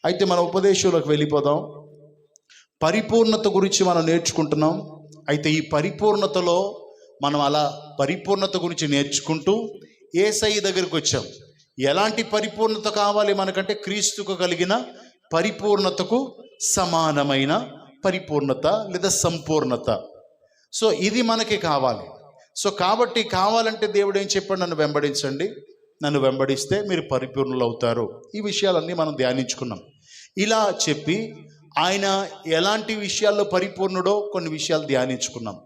అయితే మన ఉపదేశంలోకి వెళ్ళిపోదాం. పరిపూర్ణత గురించి మనం నేర్చుకుంటున్నాం. అయితే ఈ పరిపూర్ణతలో మనం అలా పరిపూర్ణత గురించి నేర్చుకుంటూ యేసయ్య దగ్గరికి వచ్చాం. ఎలాంటి పరిపూర్ణత కావాలి మనకంటే క్రీస్తుకు కలిగిన పరిపూర్ణతకు సమానమైన పరిపూర్ణత లేదా సంపూర్ణత. సో ఇది మనకి కావాలి. సో కాబట్టి కావాలంటే దేవుడు ఏం చెప్పాడు? నన్ను వెంబడించండి, నన్ను వెంబడిస్తే మీరు పరిపూర్ణులు అవుతారు. ఈ విషయాలన్నీ మనం ధ్యానించుకున్నాం. ఇలా చెప్పి ఆయన ఎలాంటి విషయాల్లో పరిపూర్ణుడో కొన్ని విషయాలు ధ్యానించుకున్నాం.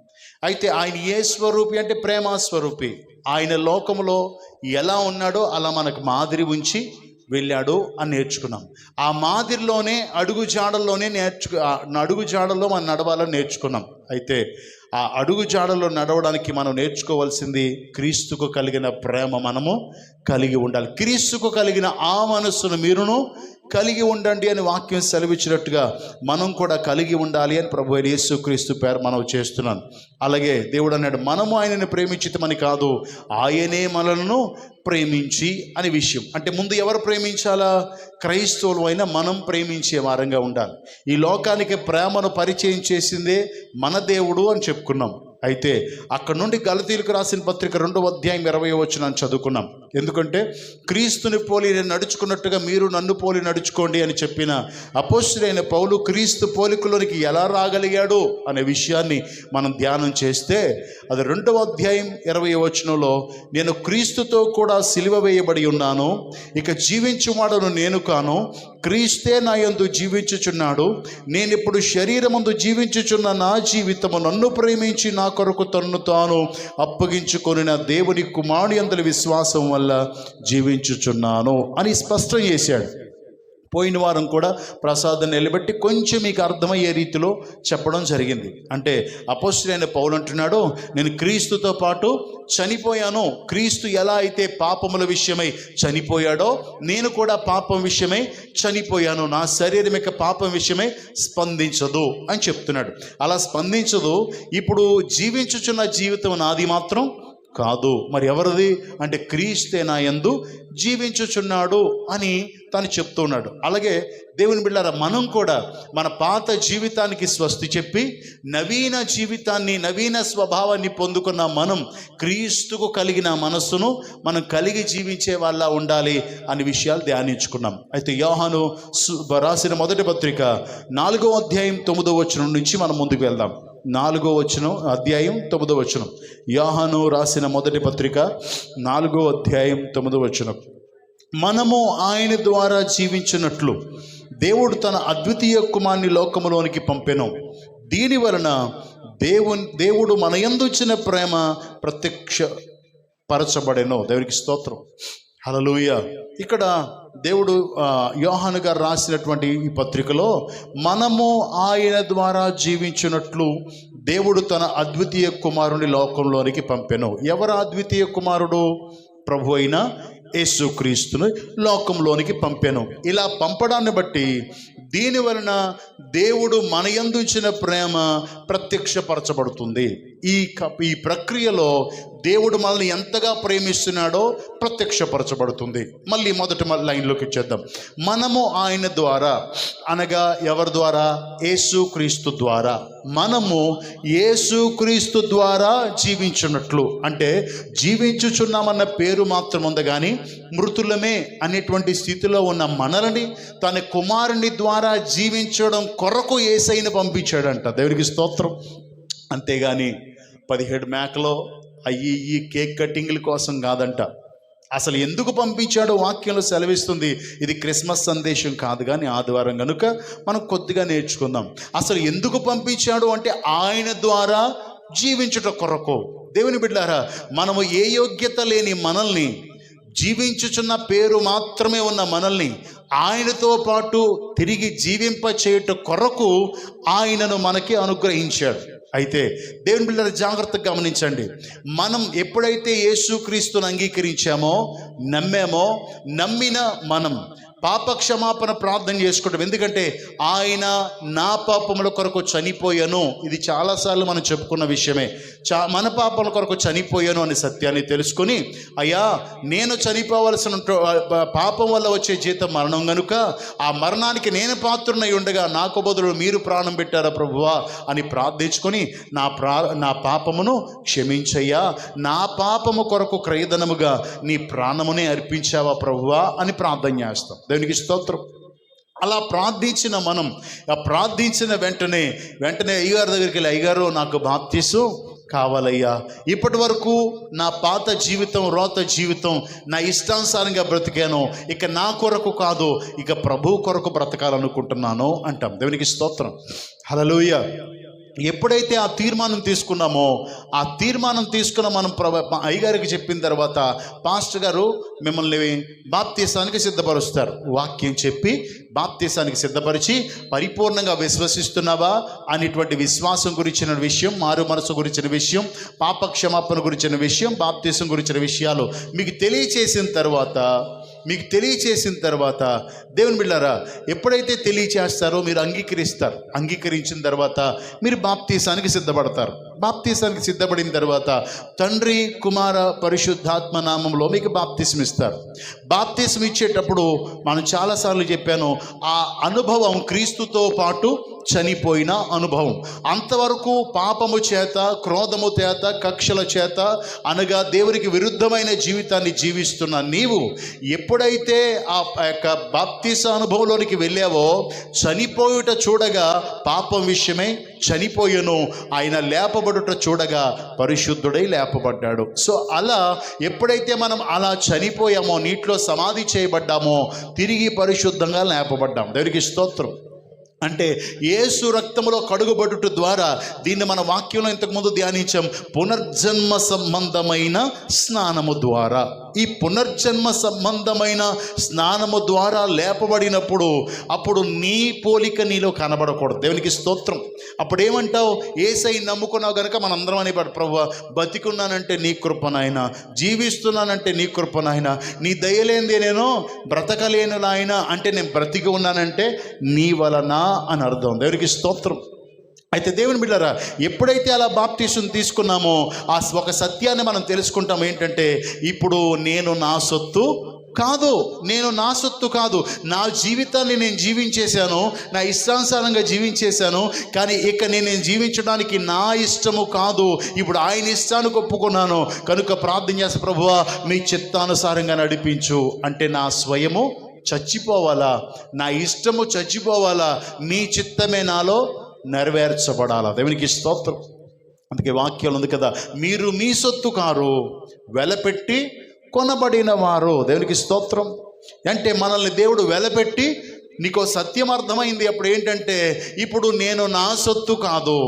అయితే ఆయన ఏ స్వరూపి అంటే ప్రేమ స్వరూపి. ఆయన లోకంలో ఎలా ఉన్నాడో అలా మనకు మాదిరి ఉంచి వెళ్ళాడు అని నేర్చుకున్నాం. ఆ మాదిరిలోనే అడుగుజాడల్లోనే అడుగుజాడల్లో మనం నడవాలని నేర్చుకున్నాం. అయితే ఆ అడుగుజాడల్లో నడవడానికి మనం నేర్చుకోవాల్సింది క్రీస్తుకు కలిగిన ప్రేమ మనము కలిగి ఉండాలి. క్రీస్తుకు కలిగిన ఆ మనస్సును మీరును కలిగి ఉండండి అని వాక్యం సెలవిచ్చినట్టుగా మనం కూడా కలిగి ఉండాలి అని ప్రభు అయిన యేసుక్రీస్తు పేరు మనం చేస్తున్నాను. అలాగే దేవుడు అన్నాడు, మనము ఆయనను ప్రేమించితమని కాదు, ఆయనే మనలను ప్రేమించి అనే విషయం. అంటే ముందు ఎవరు ప్రేమించాలా? క్రైస్తవులు అయినా మనం ప్రేమించే వారంగా ఉండాలి. ఈ లోకానికి ప్రేమను పరిచయం చేసిందే మన దేవుడు అని చెప్పుకున్నాం. అయితే అక్కడ నుండి గలతీయులకు రాసిన పత్రిక 2వ అధ్యాయం 20వ వచనాన్ని చదువుకున్నాం. ఎందుకంటే క్రీస్తుని పోలి నేను నడుచుకున్నట్టుగా మీరు నన్ను పోలి నడుచుకోండి అని చెప్పిన అపోస్తలుడైన పౌలు క్రీస్తు పోలికలోనికి ఎలా రాగలిగాడు అనే విషయాన్ని మనం ధ్యానం చేస్తే అది 2వ అధ్యాయం 20వ వచనంలో, నేను క్రీస్తుతో కూడా సిలువ వేయబడి ఉన్నాను, ఇక జీవించువాడను నేను కాను, క్రీస్తే నా యందు జీవించుచున్నాడు, నేనిప్పుడు శరీరమందు జీవించుచున్న నా జీవితము నన్ను ప్రేమించి నా కొరకు తన్ను తాను అప్పగించుకొనిన దేవుని కుమారుని యందు విశ్వాసం వల్ల జీవించుచున్నాను అని స్పష్టం చేశాడు. పోయిన వారం కూడా ప్రసాదం నిలబెట్టి కొంచెం మీకు అర్థమయ్యే రీతిలో చెప్పడం జరిగింది. అంటే అపోస్తలుడైన పౌలు అంటున్నాడు, నేను క్రీస్తుతో పాటు చనిపోయాను. క్రీస్తు ఎలా అయితే పాపముల విషయమై చనిపోయాడో నేను కూడా పాపం విషయమై చనిపోయాను. నా శరీరం యొక్క పాపం విషయమై స్పందించదు అని చెప్తున్నాడు. అలా స్పందించదు. ఇప్పుడు జీవించుచున్న జీవితం నాది మాత్రం కాదు, మరి ఎవరిది అంటే క్రీస్తే నా యందు జీవించుచున్నాడు అని తను చెప్తున్నాడు. అలాగే దేవుని బిడ్డలారా, మనం కూడా మన పాత జీవితానికి స్వస్తి చెప్పి నవీన జీవితాన్ని, నవీన స్వభావాన్ని పొందుకున్న మనం క్రీస్తుకు కలిగిన మనస్సును మనం కలిగి జీవించే వాళ్ళ ఉండాలి అనే విషయాలు ధ్యానించుకున్నాం. అయితే యోహాను రాసిన మొదటి పత్రిక 4వ అధ్యాయం 9వ వచనం నుంచి మనం ముందుకు వెళ్దాం. 4వ అధ్యాయం 9వ వచనం. యోహాను రాసిన మొదటి పత్రిక 4వ అధ్యాయం 9వ వచనం. మనము ఆయన ద్వారా జీవించినట్లు దేవుడు తన అద్వితీయ కుమారుని లోకములోనికి పంపెను. దీని వలన దేవుడు మన యందు ఇచ్చిన ప్రేమ ప్రత్యక్ష పరచబడెను. దేవునికి స్తోత్రం, హల్లెలూయా. ఇక్కడ దేవుడు యోహాను గారు రాసినటువంటి ఈ పత్రికలో మనము ఆయన ద్వారా జీవించినట్లు దేవుడు తన అద్వితీయ కుమారుని లోకంలోనికి పంపెను. ఎవరు అద్వితీయ కుమారుడు? ప్రభు అయిన యేసుక్రీస్తుని లోకంలోనికి పంపెను. ఇలా పంపడాన్ని బట్టి దీని వలన దేవుడు మన యందు ఉంచిన ప్రేమ ప్రత్యక్షపరచబడుతుంది. ఈ ప్రక్రియలో దేవుడు మనల్ని ఎంతగా ప్రేమిస్తున్నాడో ప్రత్యక్షపరచబడుతుంది. మళ్ళీ మొదటి లైన్లోకి వచ్చేద్దాం. మనము ఆయన ద్వారా అనగా ఎవరి ద్వారా? యేసుక్రీస్తు ద్వారా. మనము యేసుక్రీస్తు ద్వారా జీవించున్నట్లు, అంటే జీవించుచున్నామన్న పేరు మాత్రం ఉంది కానీ మృతులమే అనేటువంటి స్థితిలో ఉన్న మనల్ని తన కుమారుని ద్వారా జీవించడం కొరకు యేసయ్యను పంపించాడంట. దేవునికి స్తోత్రం. అంతేగాని 17 మేకలో ఈ కేక్ కటింగ్ల కోసం కాదంట. అసలు ఎందుకు పంపించాడో వాక్యంలో సెలవిస్తుంది. ఇది క్రిస్మస్ సందేశం కాదు కానీ ఆదివారం కనుక మనం కొద్దిగా నేర్చుకుందాం. అసలు ఎందుకు పంపించాడు అంటే ఆయన ద్వారా జీవించుట కొరకు. దేవుని బిడ్డలారా, మనము ఏ యోగ్యత లేని మనల్ని, జీవించుచున్న పేరు మాత్రమే ఉన్న మనల్ని ఆయనతో పాటు తిరిగి జీవింప చేయుట కొరకు ఆయనను మనకి అనుగ్రహించాడు. అయితే దేవుని బిడ్డలు జాగ్రత్తగా గమనించండి. మనం ఎప్పుడైతే యేసుక్రీస్తుని అంగీకరించామో, నమ్మామో, నమ్మిన మనం పాప క్షమాపణ ప్రార్థన చేసుకుంటాం. ఎందుకంటే ఆయన నా పాపముల కొరకు చనిపోయాను. ఇది చాలాసార్లు మనం చెప్పుకున్న విషయమే. మన పాపముల కొరకు చనిపోయాను అనే సత్యాన్ని తెలుసుకొని, అయ్యా నేను చనిపోవలసిన పాపం వల్ల వచ్చే జీతం మరణం కనుక ఆ మరణానికి నేను పాత్రునై ఉండగా నాకు బదులు మీరు ప్రాణం పెట్టారా ప్రభువా అని ప్రార్థించుకొని నా పాపమును క్షమించయ్యా, నా పాపము కొరకు క్రయధనముగా నీ ప్రాణమునే అర్పించావా ప్రభువా అని ప్రార్థన చేస్తాం. దేవునికి స్తోత్రం. అలా ప్రార్థించిన మనం ప్రార్థించిన వెంటనే అయ్యగారి దగ్గరికి వెళ్ళి, అయ్యగారు నాకు బాప్తీసు కావాలయ్యా, ఇప్పటి వరకు నా పాత జీవితం రోత జీవితం నా ఇష్టానుసారంగా బ్రతికాను, ఇక నా కొరకు కాదు ఇక ప్రభు కొరకు బ్రతకాలనుకుంటున్నాను అంటాం. దేవునికి స్తోత్రం. హల్లెలూయా. ఎప్పుడైతే ఆ తీర్మానం తీసుకున్నామో ఆ తీర్మానం తీసుకున్న మనం అయ్యగారికి చెప్పిన తర్వాత పాస్టర్ గారు మిమ్మల్ని బాప్తీసానికి సిద్ధపరుస్తారు. వాక్యం చెప్పి బాప్తీసానికి సిద్ధపరిచి పరిపూర్ణంగా విశ్వసిస్తున్నావా అనేటువంటి విశ్వాసం గురించిన విషయం, మారు మనసు గురించిన విషయం, పాప క్షమాపణ గురించిన విషయం, బాప్తీసం గురించిన విషయాలు మీకు తెలియచేసిన తర్వాత దేవుని బిడ్డలారా, ఎప్పుడైతే తెలియచేస్తారో మీరు అంగీకరిస్తారు. అంగీకరించిన తర్వాత మీరు బాప్తీసానికి సిద్ధపడతారు. బాప్తీసానికి సిద్ధపడిన తర్వాత తండ్రి కుమార పరిశుద్ధాత్మ నామంలో మీకు బాప్తీసం ఇస్తారు. బాప్తీసం ఇచ్చేటప్పుడు మనం చాలాసార్లు చెప్పాను, ఆ అనుభవం క్రీస్తుతో పాటు చనిపోయిన అనుభవం. అంతవరకు పాపము చేత, క్రోధము చేత, కక్షల చేత అనగా దేవునికి విరుద్ధమైన జీవితాన్ని జీవిస్తున్న నీవు ఎప్పుడైతే ఆ యొక్క బాప్తీస అనుభవంలోనికి వెళ్ళావో, చనిపోయుట చూడగా పాపం విషయమై చనిపోయను, ఆయన లేపబడుట చూడగా పరిశుద్ధుడై లేపబడ్డాడు. సో అలా ఎప్పుడైతే మనం అలా చనిపోయామో, నీటిలో సమాధి చేయబడ్డామో, తిరిగి పరిశుద్ధంగా లేపబడ్డాం. దేవునికి స్తోత్రం. అంటే యేసు రక్తములో కడుగుబడుట ద్వారా, దీన్ని మన వాక్యంలో ఇంతకుముందు ధ్యానించాం, పునర్జన్మ సంబంధమైన స్నానము ద్వారా. ఈ పునర్జన్మ సంబంధమైన స్నానము ద్వారా లేపబడినప్పుడు అప్పుడు నీ పోలిక నీలో కనబడకూడదు. దేవునికి స్తోత్రం. అప్పుడు ఏమంటావు? యేసయ్య నమ్ముకున్నావు కనుక మనందరం అనేవాడు, ప్రభువా బతికున్నానంటే నీ కృపనాయన, జీవిస్తున్నానంటే నీ కృపనాయన, నీ దయలేందే నేను బ్రతకలేను నాయన, అంటే నేను బ్రతికి ఉన్నానంటే నీ వలన అని అర్థం. దేవునికి స్తోత్రం. అయితే దేవుని బిడ్డలారా, ఎప్పుడైతే అలా బాప్తీసం తీసుకున్నామో ఆ ఒక సత్యాన్ని మనం తెలుసుకుంటాం. ఏంటంటే, ఇప్పుడు నేను నా సొత్తు కాదు, నా జీవితాన్ని నేను జీవించేశాను, నా ఇష్టానుసారంగా జీవించేశాను, కానీ ఇక నేను జీవించడానికి నా ఇష్టము కాదు, ఇప్పుడు ఆయన ఇష్టానికి ఒప్పుకున్నాను కనుక ప్రార్థన చేస్తా, ప్రభువా మీ చిత్తానుసారంగా నడిపించు. అంటే నా స్వయము చచ్చిపోవాలా, నా ఇష్టము చచ్చిపోవాలా, మీ చిత్తమే నాలో నెరవేర్చబడాలా. దేవునికి స్తోత్రం. అందుకే వాక్యాలు ఉంది కదా, మీరు మీ సొత్తు కారు, వెలపెట్టి కొనబడిన వారు. దేవునికి స్తోత్రం. అంటే మనల్ని దేవుడు వెలపెట్టి, నీకో సత్యం అర్థమైంది. అప్పుడు ఏంటంటే, ఇప్పుడు నేను నా సొత్తు కాదు,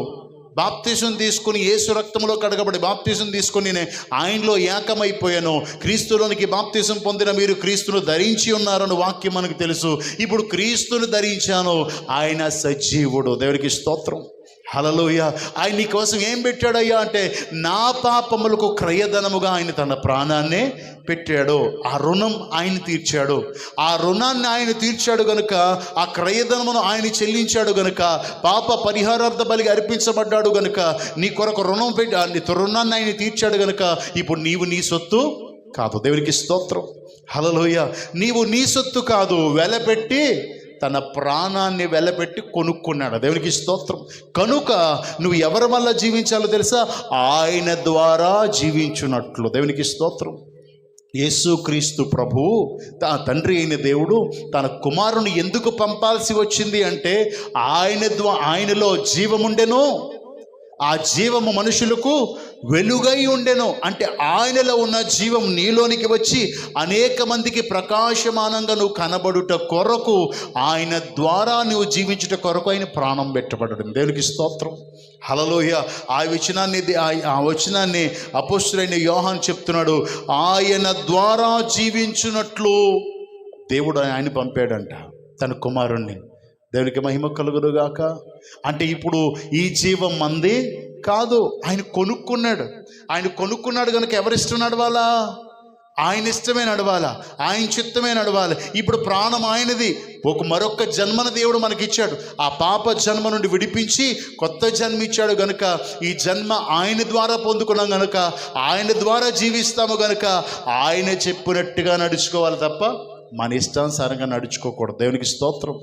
బాప్తీసం తీసుకుని యేసు రక్తంలో కడగబడి బాప్తీసం తీసుకుని ఆయనలో ఏకమైపోయాను. క్రీస్తులోనికి బాప్తీసం పొందిన మీరు క్రీస్తును ధరించి ఉన్నారని వాక్యం మనకు తెలుసు. ఇప్పుడు క్రీస్తును ధరించాను, ఆయన సజీవుడు. దేవుడికి స్తోత్రం. హల్లెలూయా. ఆయన నీ కోసం ఏం పెట్టాడయ్యా అంటే, నా పాపములకు క్రయధనముగా ఆయన తన ప్రాణాన్నే పెట్టాడు. ఆ రుణం ఆయన తీర్చాడు. ఆ రుణాన్ని ఆయన తీర్చాడు గనుక, ఆ క్రయధనమును ఆయన చెల్లించాడు గనుక, పాప పరిహారార్థ బలిగా అర్పించబడ్డాడు గనుక, నీ కొరకు రుణం పెట్టి రుణాన్ని ఆయన తీర్చాడు గనుక, ఇప్పుడు నీవు నీ సొత్తు కాదు. దేవునికి స్తోత్రం. హల్లెలూయా. నీవు నీ సొత్తు కాదు, వెలపెట్టి తన ప్రాణాన్ని వెలపెట్టి కొనుక్కున్నాడు. దేవునికి స్తోత్రం. కనుక నువ్వు ఎవరి వల్ల జీవించాలో తెలుసా? ఆయన ద్వారా జీవించున్నట్లు. దేవునికి స్తోత్రం. యేసుక్రీస్తు ప్రభువు తన తండ్రి అయిన దేవుడు తన కుమారుని ఎందుకు పంపాల్సి వచ్చింది అంటే, ఆయనలో జీవముండెను, ఆ జీవము మనుషులకు వెలుగై ఉండెను. అంటే ఆయనలో ఉన్న జీవం నీలోనికి వచ్చి అనేక మందికి ప్రకాశమానంగా నువ్వు కనబడుట కొరకు, ఆయన ద్వారా నువ్వు జీవించుట కొరకు ఆయన ప్రాణం పెట్టబడడం. దేవునికి స్తోత్రం. హల్లెలూయా. ఆ వచనాన్ని అపోస్తలుడైన యోహాను చెప్తున్నాడు. ఆయన ద్వారా జీవించున్నట్లు దేవుడు ఆయన పంపాడంట తన కుమారుణ్ణి. దేవునికి మహిమ కలుగునుగాక. అంటే ఇప్పుడు ఈ జీవం మంది కాదు, ఆయన కొనుక్కున్నాడు. ఆయన కొనుక్కున్నాడు కనుక ఎవరిస్తున్నాడు? వాళ్ళ ఆయన ఇష్టమే నడవాలా, ఆయన చిత్తమే నడవాలి. ఇప్పుడు ప్రాణం ఆయనది. మరొక జన్మను దేవుడు మనకిచ్చాడు. ఆ పాప జన్మ నుండి విడిపించి కొత్త జన్మ ఇచ్చాడు గనుక ఈ జన్మ ఆయన ద్వారా పొందుకున్నాం గనుక ఆయన ద్వారా జీవిస్తాము గనుక ఆయన చెప్పినట్టుగా నడుచుకోవాలి తప్ప మన ఇష్టానుసారంగా నడుచుకోకూడదు. దేవునికి స్తోత్రం.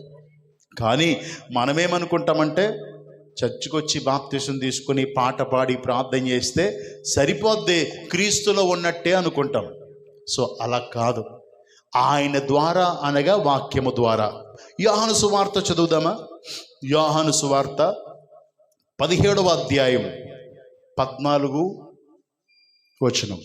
కానీ మనమేమనుకుంటామంటే చర్చికొచ్చి బాప్తిసం తీసుకుని పాట పాడి ప్రార్థన చేస్తే సరిపోద్ది, క్రీస్తులో ఉన్నట్టే అనుకుంటాం. సో అలా కాదు. ఆయన ద్వారా అనగా వాక్యము ద్వారా. యోహాను సువార్త చదువుదామా? యోహాను సువార్త 17వ అధ్యాయం 14 వచనం.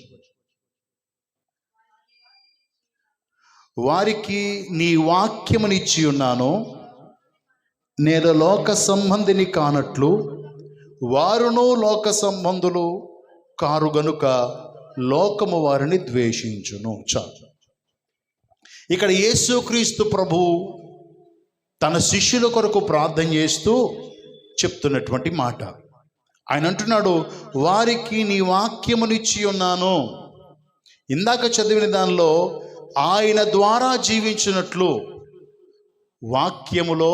వారికి నీ వాక్యమునిచ్చి ఉన్నాను, నేను లోక సంబంధిని కానట్లు వారును లోక సంబంధులు కారు గనుక లోకము వారిని ద్వేషించును. చాలు. ఇక్కడ యేసుక్రీస్తు ప్రభు తన శిష్యుల కొరకు ప్రార్థన చేస్తూ చెప్తున్నటువంటి మాట. ఆయన అంటున్నాడు, వారికి నీ వాక్యమునిచ్చి ఉన్నాను. ఇందాక చదివిన దానిలో ఆయన ద్వారా జీవించినట్లు వాక్యములో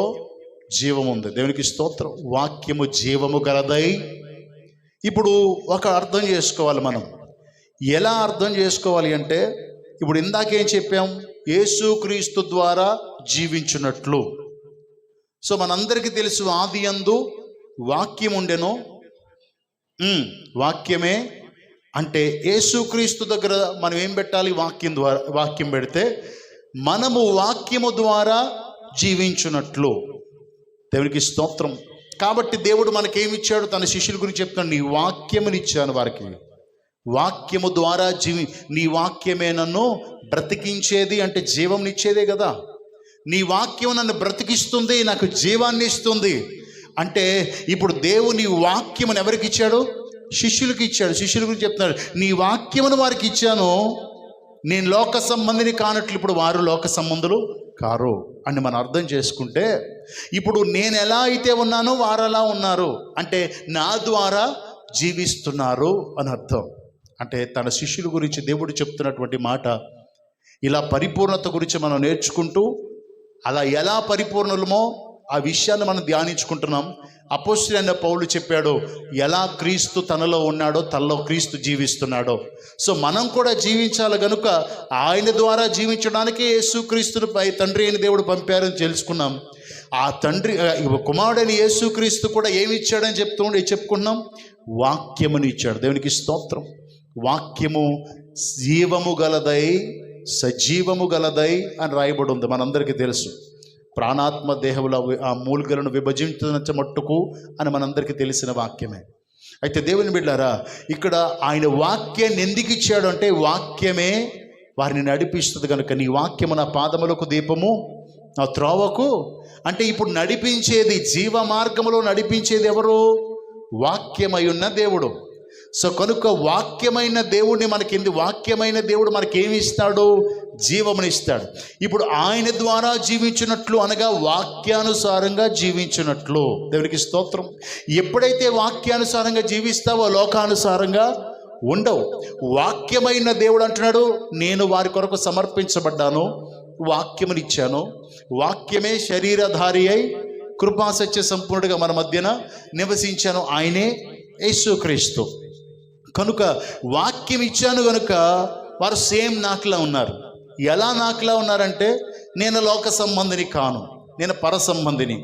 జీవం ఉంది. దేవునికి స్తోత్రం. వాక్యము జీవము గలదై. ఇప్పుడు ఒక అర్థం చేసుకోవాలి మనం. ఎలా అర్థం చేసుకోవాలి అంటే, ఇప్పుడు ఇందాకేం చెప్పాం? యేసుక్రీస్తు ద్వారా జీవించినట్లు. సో మనందరికీ తెలుసు, ఆది యందు వాక్యం ఉండెను. వాక్యమే అంటే యేసుక్రీస్తు దగ్గర మనం ఏం పెట్టాలి? వాక్యం ద్వారా. వాక్యం పెడితే మనము వాక్యము ద్వారా జీవించున్నట్లు. దేవునికి స్తోత్రం. కాబట్టి దేవుడు మనకేమిచ్చాడు? తన శిష్యుల గురించి చెప్తాడు, నీ వాక్యమునిచ్చాను వారికి. వాక్యము ద్వారా నీ వాక్యమే నన్ను బ్రతికించేది, అంటే జీవంనిచ్చేదే కదా. నీ వాక్యం నన్ను బ్రతికిస్తుంది, నాకు జీవాన్ని ఇస్తుంది. అంటే ఇప్పుడు దేవుని వాక్యమును ఎవరికి ఇచ్చాడు? శిష్యులకి ఇచ్చాడు. శిష్యుల గురించి చెప్తున్నాడు, నీ వాక్యమును వారికి ఇచ్చాను, నేను లోక సంబంధిని కానట్లు ఇప్పుడు వారు లోక సంబంధులు కారు అని మనం అర్థం చేసుకుంటే, ఇప్పుడు నేను ఎలా అయితే ఉన్నానో వారు అలా ఉన్నారు, అంటే నా ద్వారా జీవిస్తున్నారు అని అర్థం. అంటే తన శిష్యుల గురించి దేవుడు చెప్తున్నటువంటి మాట. ఇలా పరిపూర్ణత గురించి మనం నేర్చుకుంటూ అలా ఎలా పరిపూర్ణులమో ఆ విషయాన్ని మనం ధ్యానించుకుంటున్నాం. అపోస్తలుడైన పౌలు చెప్పాడు, ఎలా క్రీస్తు తనలో ఉన్నాడో తనలో క్రీస్తు జీవిస్తున్నాడో. సో మనం కూడా జీవించాలి గనుక ఆయన ద్వారా జీవించడానికే యేసుక్రీస్తును తండ్రి అయిన దేవుడు పంపారని తెలుసుకున్నాం. ఆ తండ్రి కుమారుడైన యేసుక్రీస్తు కూడా ఏమి ఇచ్చాడని చెప్పుకున్నాం? వాక్యముని ఇచ్చాడు. దేవునికి స్తోత్రం. వాక్యము జీవము గలదై సజీవము గలదై అని రాయబడి ఉంది. మనందరికీ తెలుసు. ప్రాణాత్మ దేహముల ఆ మూలికలను విభజించిన మట్టుకు అని మనందరికీ తెలిసిన వాక్యమే. అయితే దేవుని బిడ్డారా, ఇక్కడ ఆయన వాక్యాన్ని ఎందుకు ఇచ్చాడు అంటే, వాక్యమే వారిని నడిపిస్తుంది కనుక. నీ వాక్యము నా పాదములకు దీపము, నా త్రోవకు. అంటే ఇప్పుడు నడిపించేది, జీవ మార్గములో నడిపించేది ఎవరు? వాక్యమై ఉన్న దేవుడు. సో కనుక వాక్యమైన దేవుడిని వాక్యమైన దేవుడు మనకేమి ఇస్తాడు? జీవమునిస్తాడు. ఇప్పుడు ఆయన ద్వారా జీవించినట్లు అనగా వాక్యానుసారంగా జీవించినట్లు. దేవునికి స్తోత్రం. ఎప్పుడైతే వాక్యానుసారంగా జీవిస్తావో లోకానుసారంగా ఉండవు. వాక్యమైన దేవుడు అంటున్నాడు, నేను వారి కొరకు సమర్పించబడ్డాను, వాక్యమునిచ్చాను. వాక్యమే శరీరధారి అయి కృపాసత్య సంపూర్ణుడిగా మన మధ్యన నివసించాను. ఆయనే యేసుక్రీస్తు. కనుక వాక్యం ఇచ్చాను కనుక వారు సేమ్ నాకులా ఉన్నారు. ఎలా నాకులా ఉన్నారంటే, నేను లోక సంబంధిని కాను, నేను పర సంబంధిని,